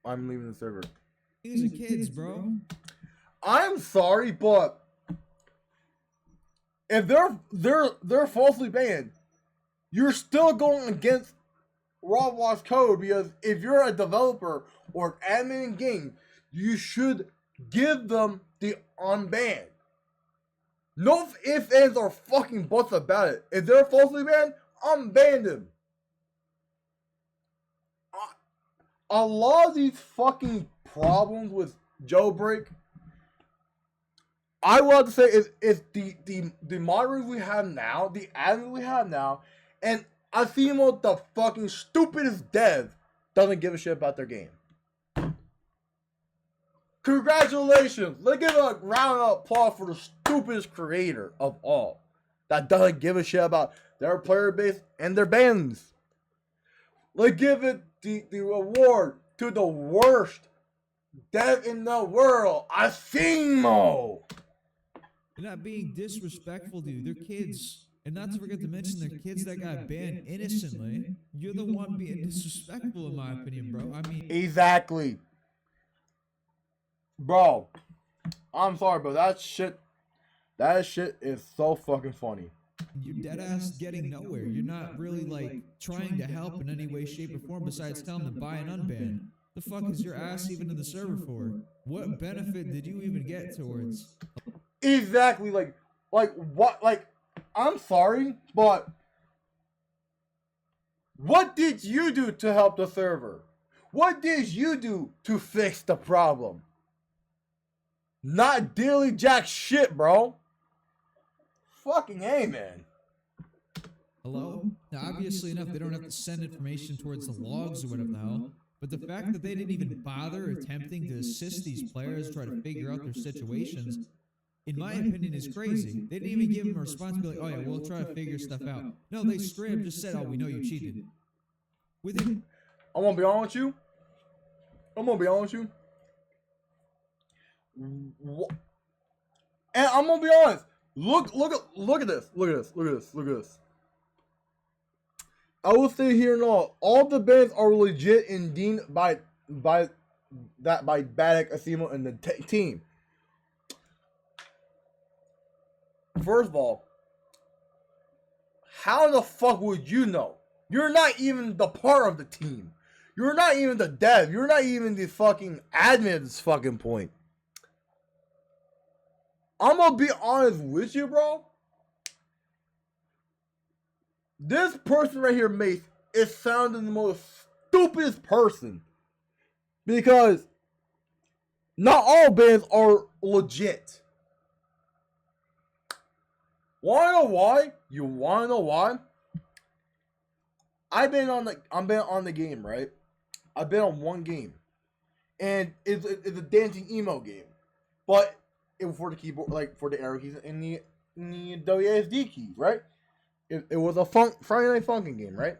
I'm leaving the server. These are kids, bro. I'm sorry, but if they're falsely banned, you're still going against Roblox code, because if you're a developer or an admin in game, you should give them the unban. No ifs, ands, or fucking buts about it. If they're falsely banned, unban them. A lot of these fucking problems with Jailbreak, I want to say is the moderators we have now, the admins we have now, and Asimo, the fucking stupidest dev, doesn't give a shit about their game. Congratulations! Let's give a round of applause for the stupidest creator of all that doesn't give a shit about their player base and their bans. Let's give it the award to the worst dev in the world, Asimo! They're not being disrespectful, dude. They're kids. And not to forget to mention they're kids that got banned innocently. You're the one being disrespectful, in my opinion, bro. I mean, exactly. Bro, I'm sorry, but that shit is so fucking funny. You're dead ass getting nowhere. You're not really like trying to help in any way, shape, or form besides telling them to buy an unban. The fuck is your ass even in the server for? What benefit did you even get towards? Exactly, like what, like, I'm sorry, but What did you do to help the server? What did you do to fix the problem? Not dilly jack shit, bro. Fucking A, man. Hello? Now, obviously enough, they don't have to send information towards the logs or whatever the hell. But the fact that they didn't even bother attempting to assist these players try to figure out their situations, in my opinion, is crazy. They didn't even give them a responsibility. Oh yeah, we'll try to figure stuff out. No, they straight up just said, "Oh, we know you cheated." Within, I'm gonna be honest with you. And I'm gonna be honest. Look at this. I will say here and all the bans are legit and deemed by Baddock, Asimo, and the team. First of all, how the fuck would you know? You're not even the part of the team. You're not even the dev. You're not even the fucking admin at this fucking point. I'm gonna be honest with you, bro. This person right here, Mace, is sounding the most stupidest person. Because not all bans are legit. Wanna know why? You wanna know why? I'm been on the game, right? I've been on one game. And it's a dancing emo game. But it was for the keyboard, like for the arrow keys and the WASD keys, right? It was a Friday Night Funkin' game, right?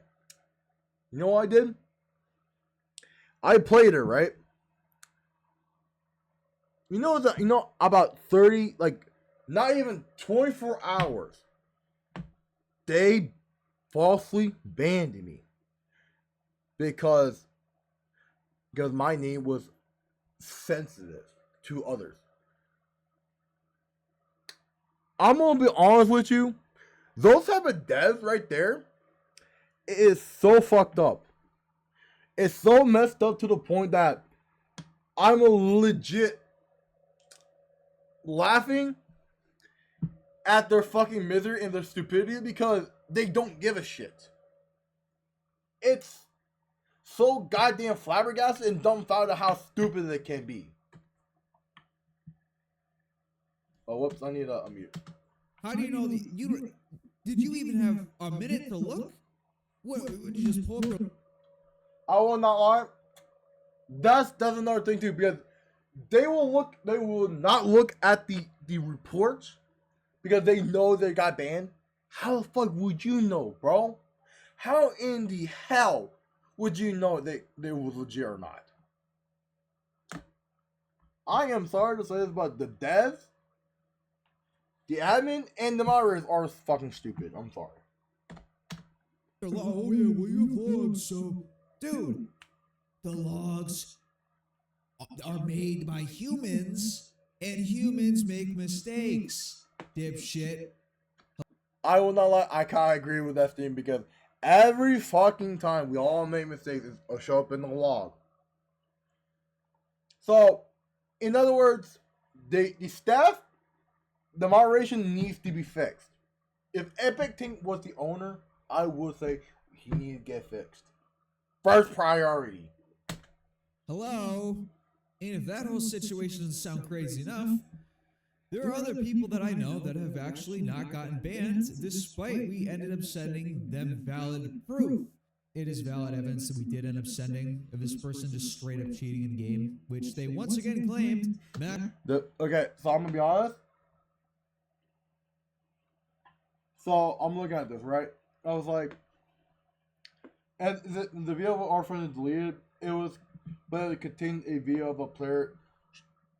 You know what I did? I played it, right? You know about 30, like not even 24 hours. They falsely banned me because my name was sensitive to others. I'm gonna be honest with you. Those type of devs right there, it is so fucked up. It's so messed up to the point that I'm legit laughing at their fucking misery and their stupidity because they don't give a shit. It's so goddamn flabbergasted and dumbfounded how stupid it can be. Oh, whoops, I need to unmute. how do you know that did you even have a minute to look? What, did you just pull up? I will not lie. That's another thing too, because they will not look at the reports because they know they got banned. How the fuck would you know, bro? How in the hell would you know they were legit or not? I am sorry to say this, but the devs, the admin, and the moderators are fucking stupid. I'm sorry. Oh yeah, well you have logs, so dude, the logs are made by humans, and humans make mistakes, dipshit. I will not lie, I kinda agree with that thing because every fucking time we all make mistakes, it'll show up in the log. So, in other words, the staff, the moderation needs to be fixed. If Epic Tink was the owner, I would say he needs to get fixed. First priority. Hello? And if that whole situation doesn't sound crazy enough, there are other people that I know that have actually not gotten banned, despite we ended up sending them valid proof. It is valid evidence that we did end up sending of this person just straight up cheating in the game, which they once again claimed. Okay, so I'm gonna be honest. So I'm looking at this, right? I was like, and the video of our friend is deleted. It was, but it contained a video of a player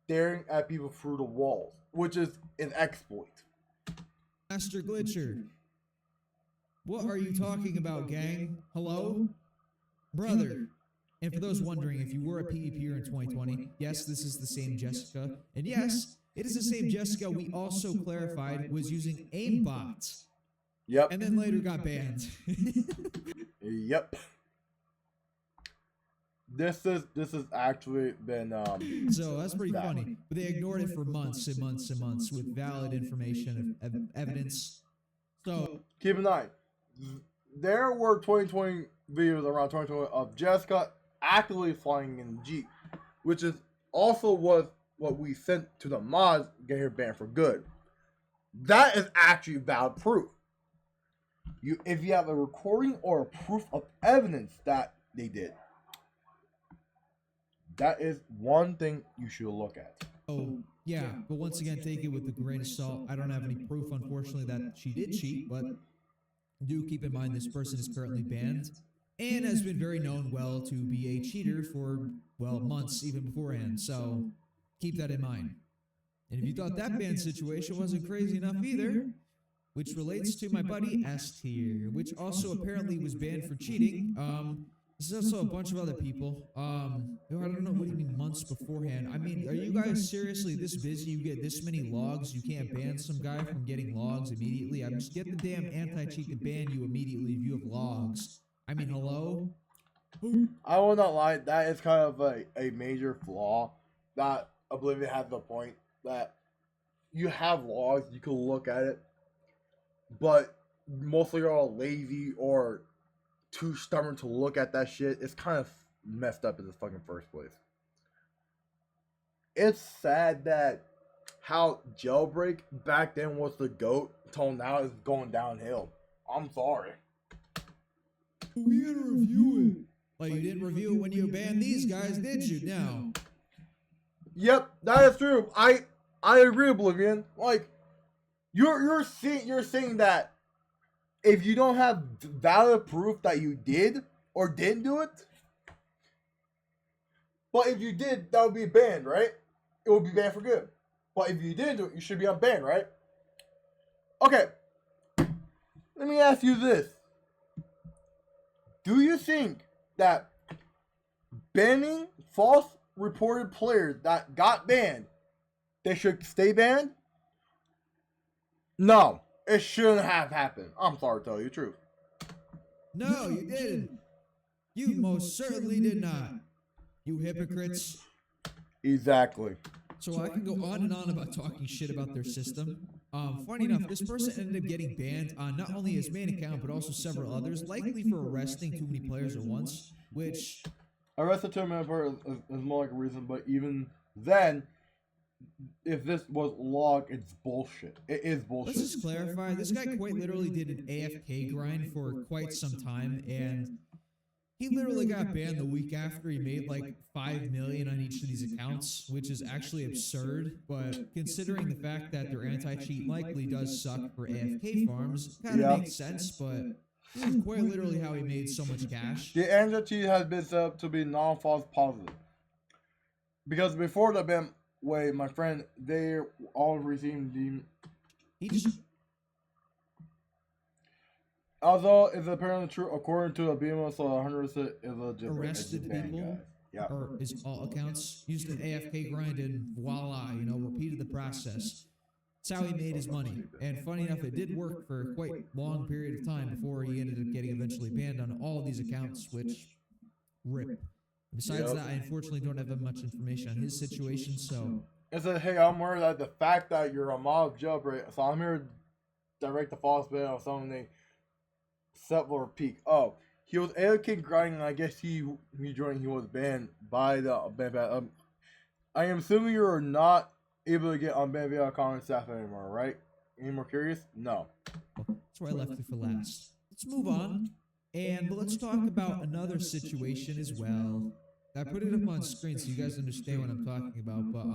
staring at people through the walls, which is an exploit. Master Glitcher. What are you talking about, gang? Hello? Brother. And for those wondering, if you were a PvPer in 2020, yes, this is the same Jessica. And yes, it is the same Jessica we also clarified was using aimbots. Yep. And then later got banned. Yep. This has actually been so that's pretty funny. But they ignored it for months and months and months with valid information of evidence. So keep in mind, there were 2020 videos around 2020 of Jessica actively flying in the Jeep, which is also what we sent to the mods get her banned for good. That is actually valid proof. If you have a recording or a proof of evidence that they did, that is one thing you should look at. Oh, yeah, but once again, take it with a grain of salt. I don't have any proof, unfortunately, that she did cheat, but do keep in mind this person is currently banned and has been very known well to be a cheater for, well, months even beforehand, so keep that in mind. And if you thought that ban situation wasn't crazy enough either, which relates to my buddy S Tier, which also apparently was banned for cheating. There's also a bunch of other people. I don't know, what do you mean months beforehand? I mean, are you guys seriously this busy? You get this many logs, you can't ban some guy from getting logs immediately? I mean, just get the damn anti-cheat to ban you immediately if you have logs. I mean, hello? I will not lie, that is kind of a major flaw that Oblivion has the point that you have logs, you can look at it, but mostly you're all lazy or too stubborn to look at that shit. It's kind of messed up in the fucking first place. It's sad that how Jailbreak back then was the GOAT until now is going downhill. I'm sorry. We gotta review it. Like, you didn't review it when you banned these guys, did you? Now. Yep, that is true. I agree, Oblivion. Like, you're saying that if you don't have valid proof that you did or didn't do it, but if you did, that would be banned, right? It would be banned for good. But if you didn't do it, you should be unbanned, right? Okay. Let me ask you this. Do you think that banning false reported players that got banned, they should stay banned? No, it shouldn't have happened. I'm sorry to tell you the truth. No, you didn't. You most certainly did not. You hypocrites. Exactly. So I can go on and on about talking shit about their system. Funny enough, this person ended up getting banned on not only his main account, but also several others, likely for arresting too many players at once, which... Arrested too many players is more like a reason, but even then, if this was logged, it's bullshit. It is bullshit. Let's just clarify, this guy quite literally did an AFK grind for quite some time, and he literally got banned the week after he made like 5 million on each of these accounts, which is actually absurd, but considering the fact that their anti-cheat likely does suck for AFK farms, kind of makes sense, but this is quite literally how he made so much cash. The anti-cheat has been set up to be non-false positive. Because before the ban, my friend, they all received the... He just... Although it's apparently true, according to the BMO, so 100% is a arrested people, or his all accounts, used an AFK grind and voila, you know, repeated the process. That's how he made his money. And funny enough, it did work for a quite long period of time before he ended up getting eventually banned on all of these accounts, which rip. Besides that, I unfortunately don't have much information on his situation, so... It said, hey, I'm worried that the fact that you're a mob jailbreak, so I'm here to direct the false ban of something they Settler Peak. Oh, he was AFK grinding, I guess he joined, he was banned by the ban. I am assuming you're not able to get unbanned via comment staff anymore, right? Any more curious? No. That's where I left it for last. Let's move on. But let's talk about another situation as well. I put it up on screen so you guys understand what I'm talking about, but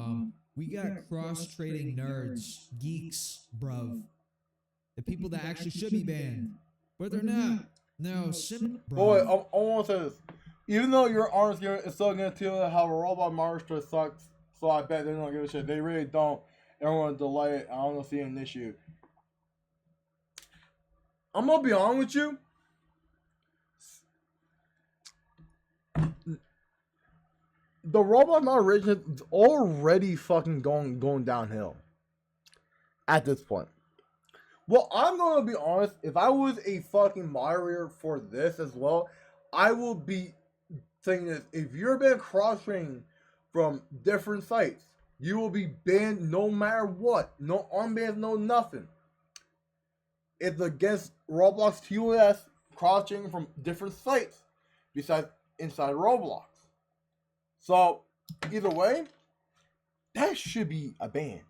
we got cross-trading nerds, geeks, bruv. The people that actually should be banned, but they're not. No, Boy, I want to say this. Even though you're honest here, it's still going to tell you how a robot monster sucks, so I bet they don't give a shit. They really don't. Everyone delay it. I don't see an issue. I'm going to be honest with you. The robot origin is already fucking going downhill at this point. Well, I'm going to be honest. If I was a fucking moderator for this as well, I will be saying this. If you're being cross-trained from different sites, you will be banned no matter what. No unbans, no nothing. It's against Roblox TOS cross-chaining from different sites besides inside Roblox. So either way, that should be a ban.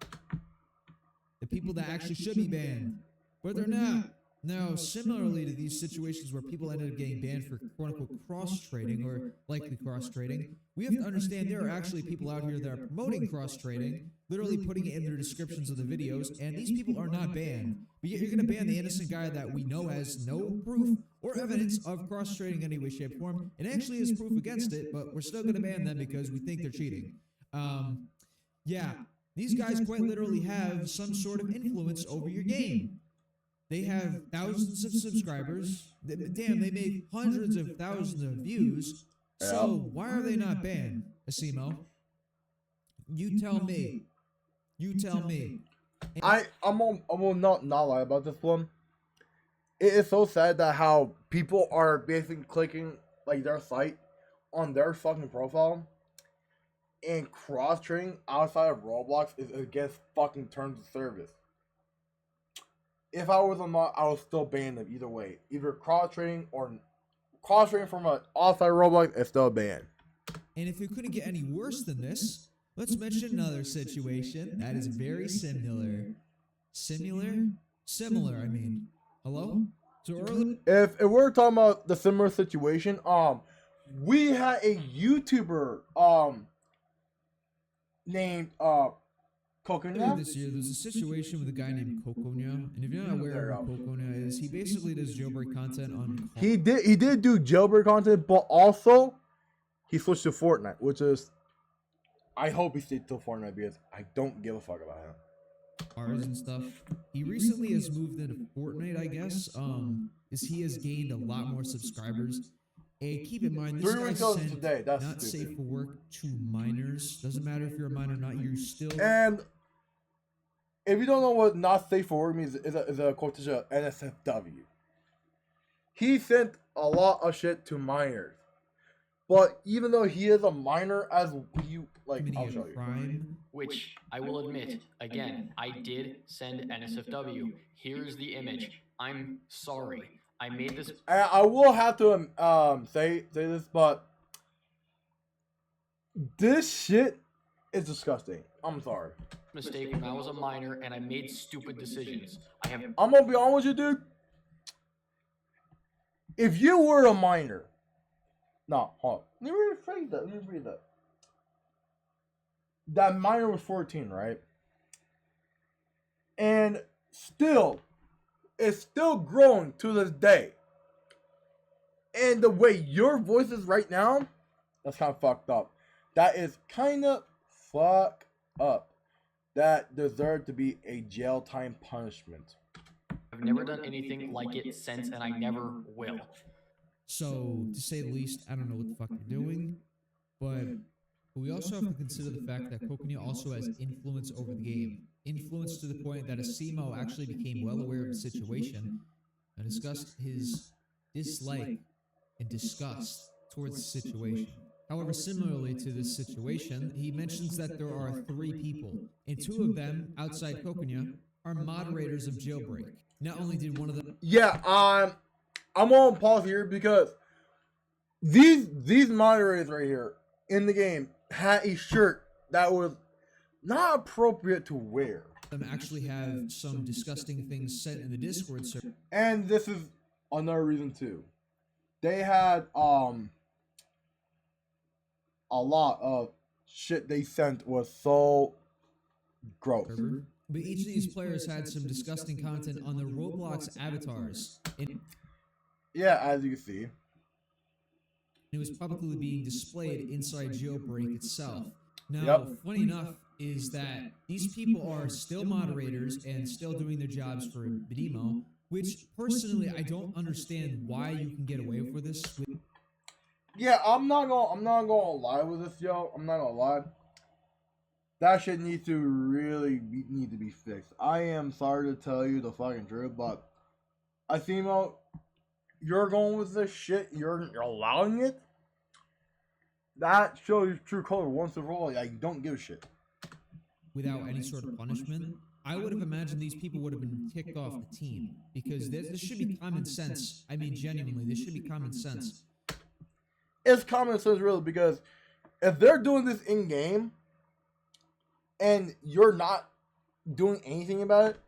The people that actually should be banned, but they're not. Now, similarly to these situations where people ended up getting banned for quote-unquote cross-trading or likely cross-trading, we have to understand there are actually people out here that are promoting cross-trading, literally putting it in their descriptions of the videos, and these people are not banned. But yet you're going to ban the innocent guy that we know has no proof or evidence of cross-trading in any way, shape, or form, and actually has proof against it, but we're still going to ban them because we think they're cheating. Yeah, these guys quite literally have some sort of influence over your game. They have thousands of subscribers. Damn, they make hundreds of thousands of views. So why are they not banned, Asimo? You tell me. You tell me. I'm gonna not lie about this one. It is so sad that how people are basically clicking like their site on their fucking profile, and cross trading outside of Roblox is against fucking terms of service. If I was a mod, I would still ban them either way. Either cross trading or cross trading from an outside Roblox is still banned. And if it couldn't get any worse than this, let's mention another situation that is very similar. Similar, I mean. Hello? So early. If we're talking about the similar situation, we had a YouTuber named Earlier this year, there's a situation with a guy named Coconia, and if you're not aware of who Coconia is, he basically does jailbreak content on. He did do jailbreak content, but also he switched to Fortnite, which is, I hope he stays to Fortnite because I don't give a fuck about him. Cars and stuff. He recently has moved into Fortnite, I guess. Is he has gained a lot more subscribers. And keep in mind, this guy sent today. That's not stupid. safe for work to minors. Doesn't matter if you're a minor or not. You still. And if you don't know what not safe for work means, is a quotation of NSFW. He sent a lot of shit to minors, but even though he is a minor, as you like, I'll show you. Crime. Which I will admit, again, I did send NSFW. Here's the image. I'm sorry. I made this. And I will have to say this, but this shit is disgusting. I'm sorry. Mistake when I was a minor and I made stupid decisions. I'm gonna be honest with you, dude. If you were a minor, no, hold on. Let me rephrase that. That minor was 14, right? And still, it's still growing to this day. And the way your voice is right now, that's kind of fucked up. That is kind of fucked up. That deserved to be a jail time punishment. I've never done anything like it since, and I never will. So, to say the least, I don't know what the fuck you're doing, but we also have to consider the fact that Coconia also has influence over the game. Influence to the point that Asimo actually became well aware of the situation and discussed his dislike and disgust towards the situation. However, similarly to this situation, he mentions that there are 3 people, and 2 of them, outside Coconia, are moderators of Jailbreak. Not only did one of them... Yeah, I'm gonna pause here because these moderators right here in the game had a shirt that was not appropriate to wear. Them actually have some disgusting things said in the Discord server. And this is another reason too. They had a lot of shit they sent was so gross. But each of these players had some disgusting content on their Roblox avatars. Yeah, as you can see. It was publicly being displayed inside Jailbreak itself. Now, funny enough is that these people are still moderators and still doing their jobs for Bidimo, which personally I don't understand why you can get away with this. Yeah, I'm not gonna lie with this, yo. I'm not gonna lie. That shit needs to really be fixed. I am sorry to tell you the fucking truth, but Asimo, you're going with this shit. You're allowing it. That shows your true color once and for all. Like, you don't give a shit. Without any sort of punishment. I would have imagined these people would have been kicked off the team because this should be common sense. I mean, genuinely, this should be common sense. It's common sense, really, because if they're doing this in game and you're not doing anything about it,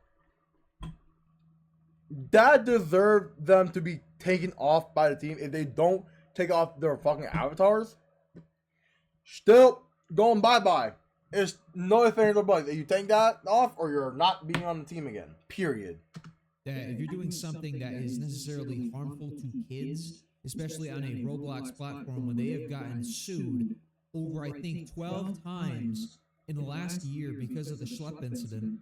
that deserves them to be taken off by the team. If they don't take off their fucking avatars, still going bye-bye. It's no offense about it. You take that off or you're not being on the team again. Period. That if you're doing something that is necessarily harmful to kids, especially on a Roblox platform when they have gotten sued over, I think, 12 times in the last year because of the Schlepp incident,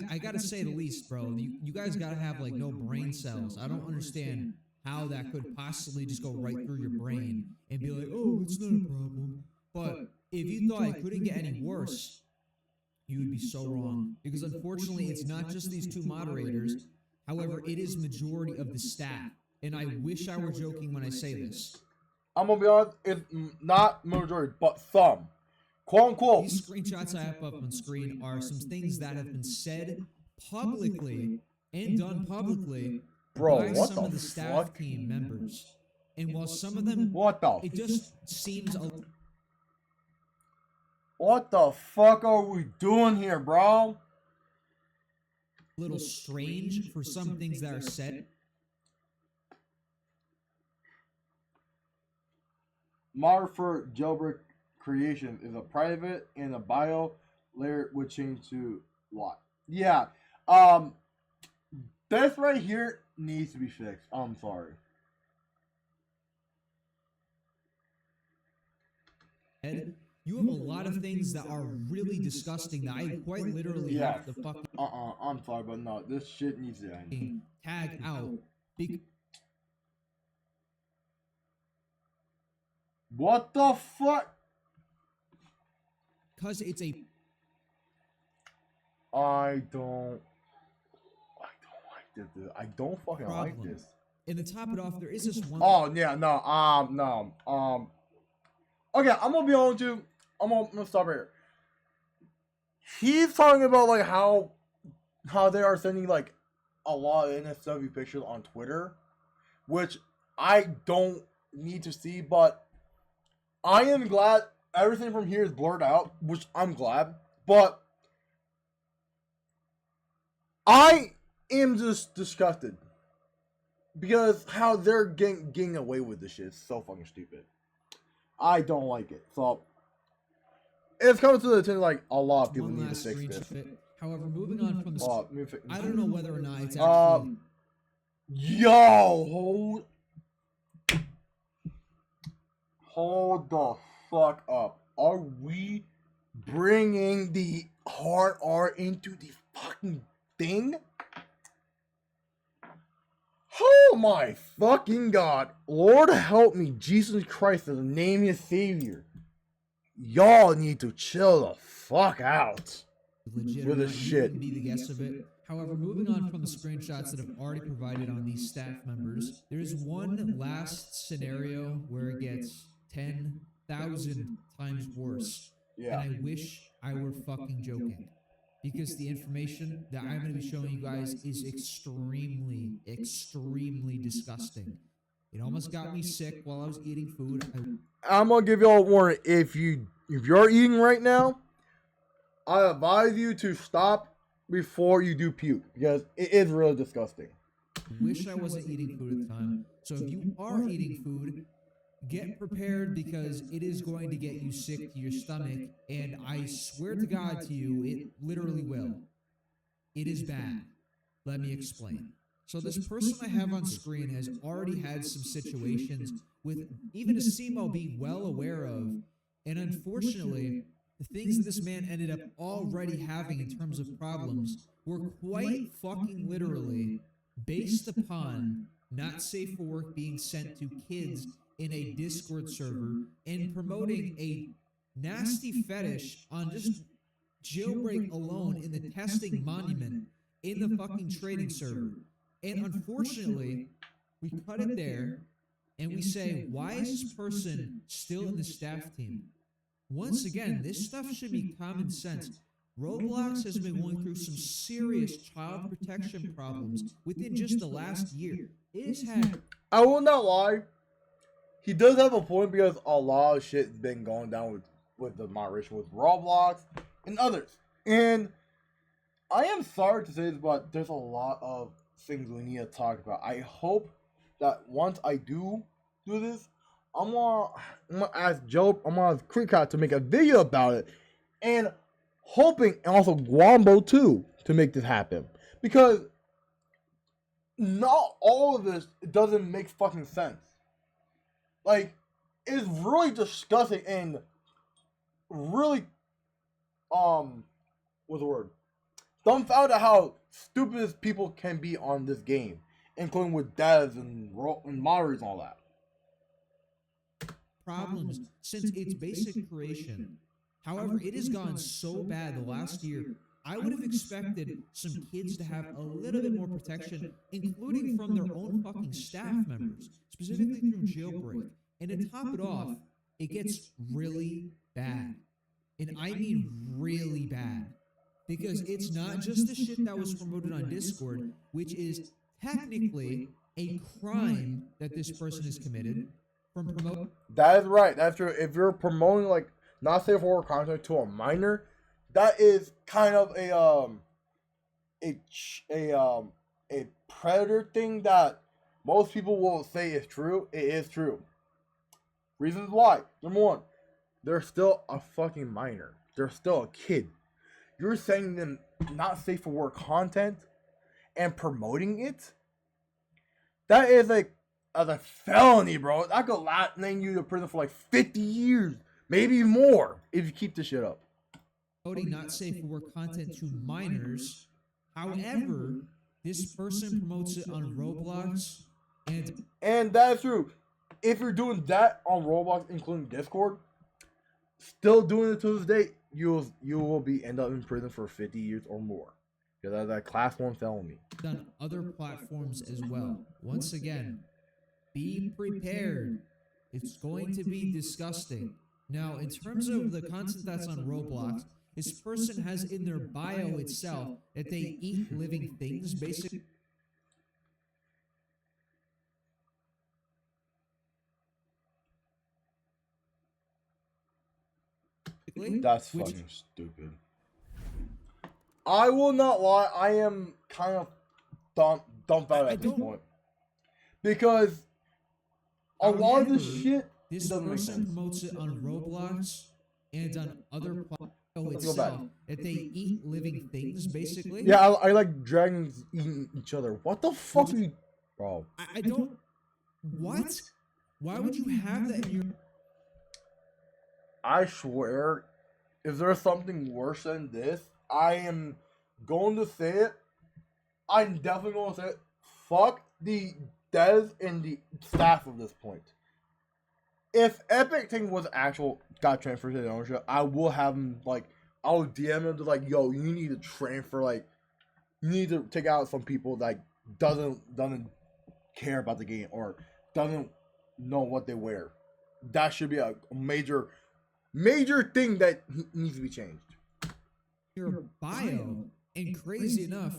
I gotta say the least, bro. You guys gotta have like no brain cells. I don't understand how that could possibly just go right through your brain and be like, oh, it's not a problem. But if you thought it couldn't get any worse, you would be so wrong. Because unfortunately, it's not just these two moderators. However, it is majority of the staff. And I wish I were joking when I say this. I'm gonna be honest, it's not majority, but some. Quote unquote. These screenshots I have up on screen are some things that have been said publicly and done publicly by some of the staff team members. And while some of them, it just seems a what the fuck are we doing here, bro? little strange for some things that are said. Mod for jailbreak creation is a private and a bio layer would change to what? Yeah. This right here needs to be fixed. I'm sorry. You have a lot of things that are really disgusting that I quite literally have to fucking I'm sorry, but no, this shit needs to end. Tag out. What the fuck? Because it's a I don't like this. Dude. I don't fucking like this. And to top it off, there is this one. Oh yeah, no. Okay, I'm gonna be honest with you. I'm gonna stop right here. He's talking about like how they are sending like a lot of NSW pictures on Twitter, which I don't need to see, but I am glad everything from here is blurred out, which I'm glad, but I am just disgusted because how they're getting away with this shit is so fucking stupid. I don't like it. So it's coming to the attention like a lot of people need to fix this. However, moving on from the I don't know whether or not it's actually hold the fuck up. Are we bringing the hard R into the fucking thing? Oh my fucking God. Lord help me, Jesus Christ, in the name of your Savior. Y'all need to chill the fuck out with this shit. Be the guest of it. However, moving on from the screenshots that have already provided on these staff members, there is one last scenario where it gets 10,000 times worse. Yeah. And I wish I were fucking joking. Because the information that I'm going to be showing you guys is extremely, extremely disgusting. It almost got me sick while I was eating food. I'm going to give y'all a warning. If you're eating right now, I advise you to stop before you do puke. Because it is really disgusting. Wish I wasn't eating food at the time. So if you are eating food, get prepared because it is going to get you sick to your stomach, and I swear to God to you, it literally will. It is bad. Let me explain. So this person I have on screen has already had some situations with even a CMO being well aware of, and unfortunately, the things that this man ended up already having in terms of problems were quite fucking literally based upon not safe for work being sent to kids in a Discord server and promoting a nasty fetish on just jailbreak alone in the testing monument in the fucking trading server. And unfortunately, we cut it there and we say, why is this person still in the staff team? Once again, this stuff should be common sense. Roblox has been going through some serious child protection problems within just the last year. It has had. I will not lie. He does have a point because a lot of shit's been going down with the moderation with Roblox and others. And I am sorry to say this, but there's a lot of things we need to talk about. I hope that once I do this, I'm gonna ask Joe, I'm gonna ask Cricket to make a video about it, and hoping, and also Guambo too, to make this happen, because not all of this doesn't make fucking sense. Like, it's really disgusting and really what's the word? Dumbfounded how stupid people can be on this game, including with devs and moderators and all that. Problems since its basic creation. However, it has gone so bad the last year. I would have expected some kids to have a little bit more protection, including from their own fucking staff members, specifically through jailbreak. And to top it off, it gets really bad. And I mean really bad. Because it's not just the shit that was promoted on Discord, which is technically a crime that this person has committed from promoting. That is right. That's true. If you're promoting like not safe for work content to a minor, that is kind of a predator thing that most people will say is true. It is true. Reasons why. Number one, they're still a fucking minor. They're still a kid. You're sending them not safe for work content and promoting it. That is a felony, bro. That could land you to prison for like 50 years, maybe more, if you keep this shit up. Promoting not safe for work content to minors. However, this person promotes it on Roblox, and that's true. If you're doing that on Roblox, including Discord, still doing it to this day, you will be end up in prison for 50 years or more. Because that's a class 1 felony. On other platforms as well. Once again, be prepared. It's going to be disgusting. Now, in terms of the content that's on Roblox, this person has in their bio itself that they eat living things, basically. That's fucking stupid. I will not lie, I am kind of dumbfounded at this point. Because a lot of this shit doesn't make sense. Promotes it on Roblox and on other platforms itself that they eat living things, basically. Yeah, I like dragons eating each other. What the fuck are you... Bro. I don't... What? Why would you have that in your... I swear, if there's something worse than this, I am going to say it. I'm definitely going to say it. Fuck the devs and the staff of this point. If Epic thing was actual got transferred to the ownership, I will have them like I'll DM them to like, yo, you need to transfer, like you need to take out some people that doesn't care about the game or doesn't know what they wear. That should be a major thing that needs to be changed. Your bio, and crazy enough,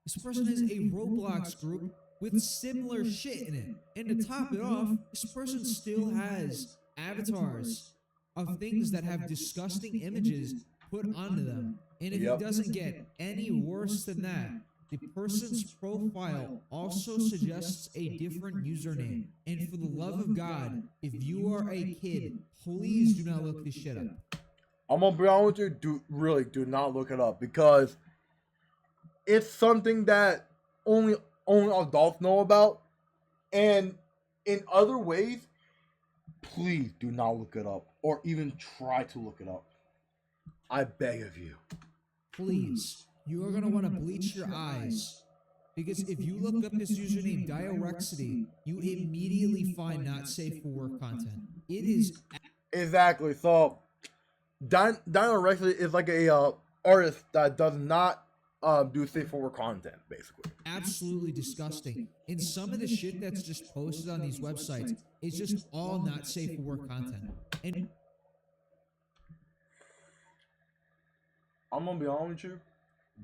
this person has a Roblox group with similar shit in it. And to top it off, this person still has avatars of things that have disgusting images put onto them. And if it doesn't get any worse than that, the person's profile also suggests a different username. And for the love of God, if you are a kid, please do not look this shit up. I'm gonna be honest with you, do not look it up, because it's something that only adults know about, and in other ways, please do not look it up or even try to look it up. I beg of you. Please, you are gonna want to bleach your eyes, because if you look up this username Diorexity, you immediately find not safe for work content. It is exactly so. Diorexity is like a artist that does not do safe for work content, basically. Absolutely disgusting. And some of the shit that's just posted on these websites is just all not safe for work content. And I'm gonna be honest with you.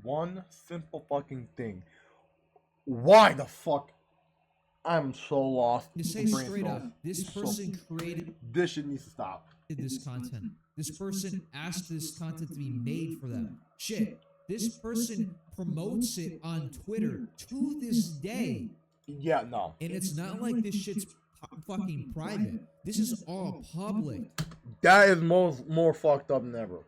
One simple fucking thing. Why the fuck? I'm so lost. You say Brain straight cells. up, this So- person created This shit needs to stop. this content. This person asked this content to be made for them. Shit, this person promotes it on Twitter to this day. Yeah, no. And it's not like this shit's fucking private. This is all public. That is more fucked up than ever.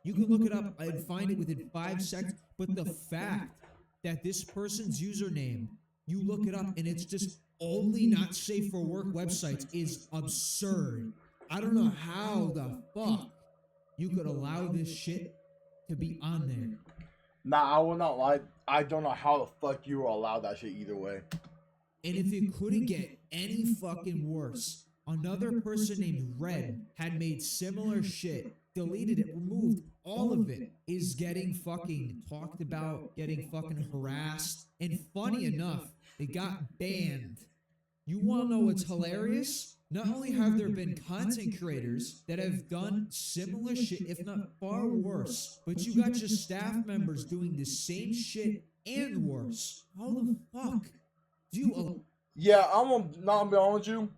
You can look it up and find it within 5 seconds. But the fact that this person's username, you look it up and it's just only not safe for work websites is absurd. I don't know how the fuck you could allow this shit to be on there. Nah, I will not lie. I don't know how the fuck you were allowed that shit either way. And if it couldn't get any fucking worse, another person named Red had made similar shit, deleted it, removed all of it, is getting fucking talked about, getting fucking harassed. And funny enough, it got banned. You wanna know what's hilarious? Not only have there been content creators that have done similar shit, if not far worse, but you got your staff members doing the same shit and worse. How the fuck do you... Yeah, I'm gonna not be honest with you.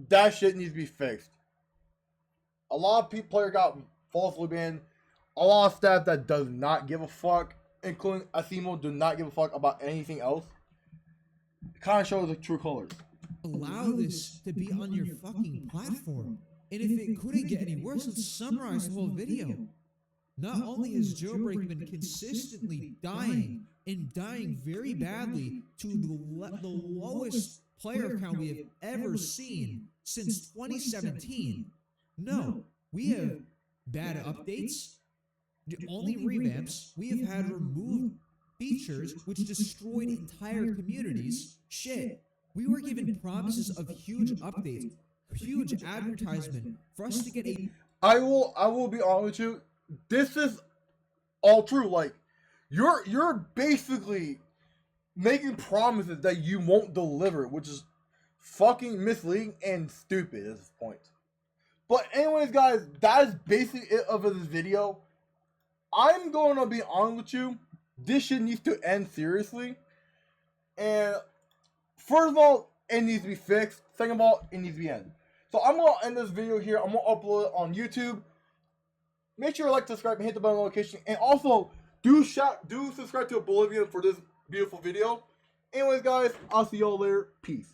That shit needs to be fixed. A lot of players got falsely banned. A lot of staff that does not give a fuck, including Asimo, do not give a fuck about anything else. It kind of shows the true colors. allow this to be on your fucking platform? And if it couldn't get any worse, let's summarize the whole video. Not only has Jailbreak been consistently dying and dying very badly to the lowest player count we have ever seen since 2017. No, we have bad updates, only revamps. We have had removed features which destroyed entire communities. Shit, we were given promises of huge updates, huge advertisement for us to get a... I will be honest with you. This is all true. Like, you're basically making promises that you won't deliver, which is fucking misleading and stupid at this point. But anyways, guys, that is basically it of this video. I'm going to be honest with you. This shit needs to end seriously. And first of all, it needs to be fixed. Second of all, it needs to be ended. So I'm going to end this video here. I'm going to upload it on YouTube. Make sure to like, subscribe, and hit the bell notification. And also, do subscribe to Oblivion for this beautiful video. Anyways, guys, I'll see y'all later. Peace.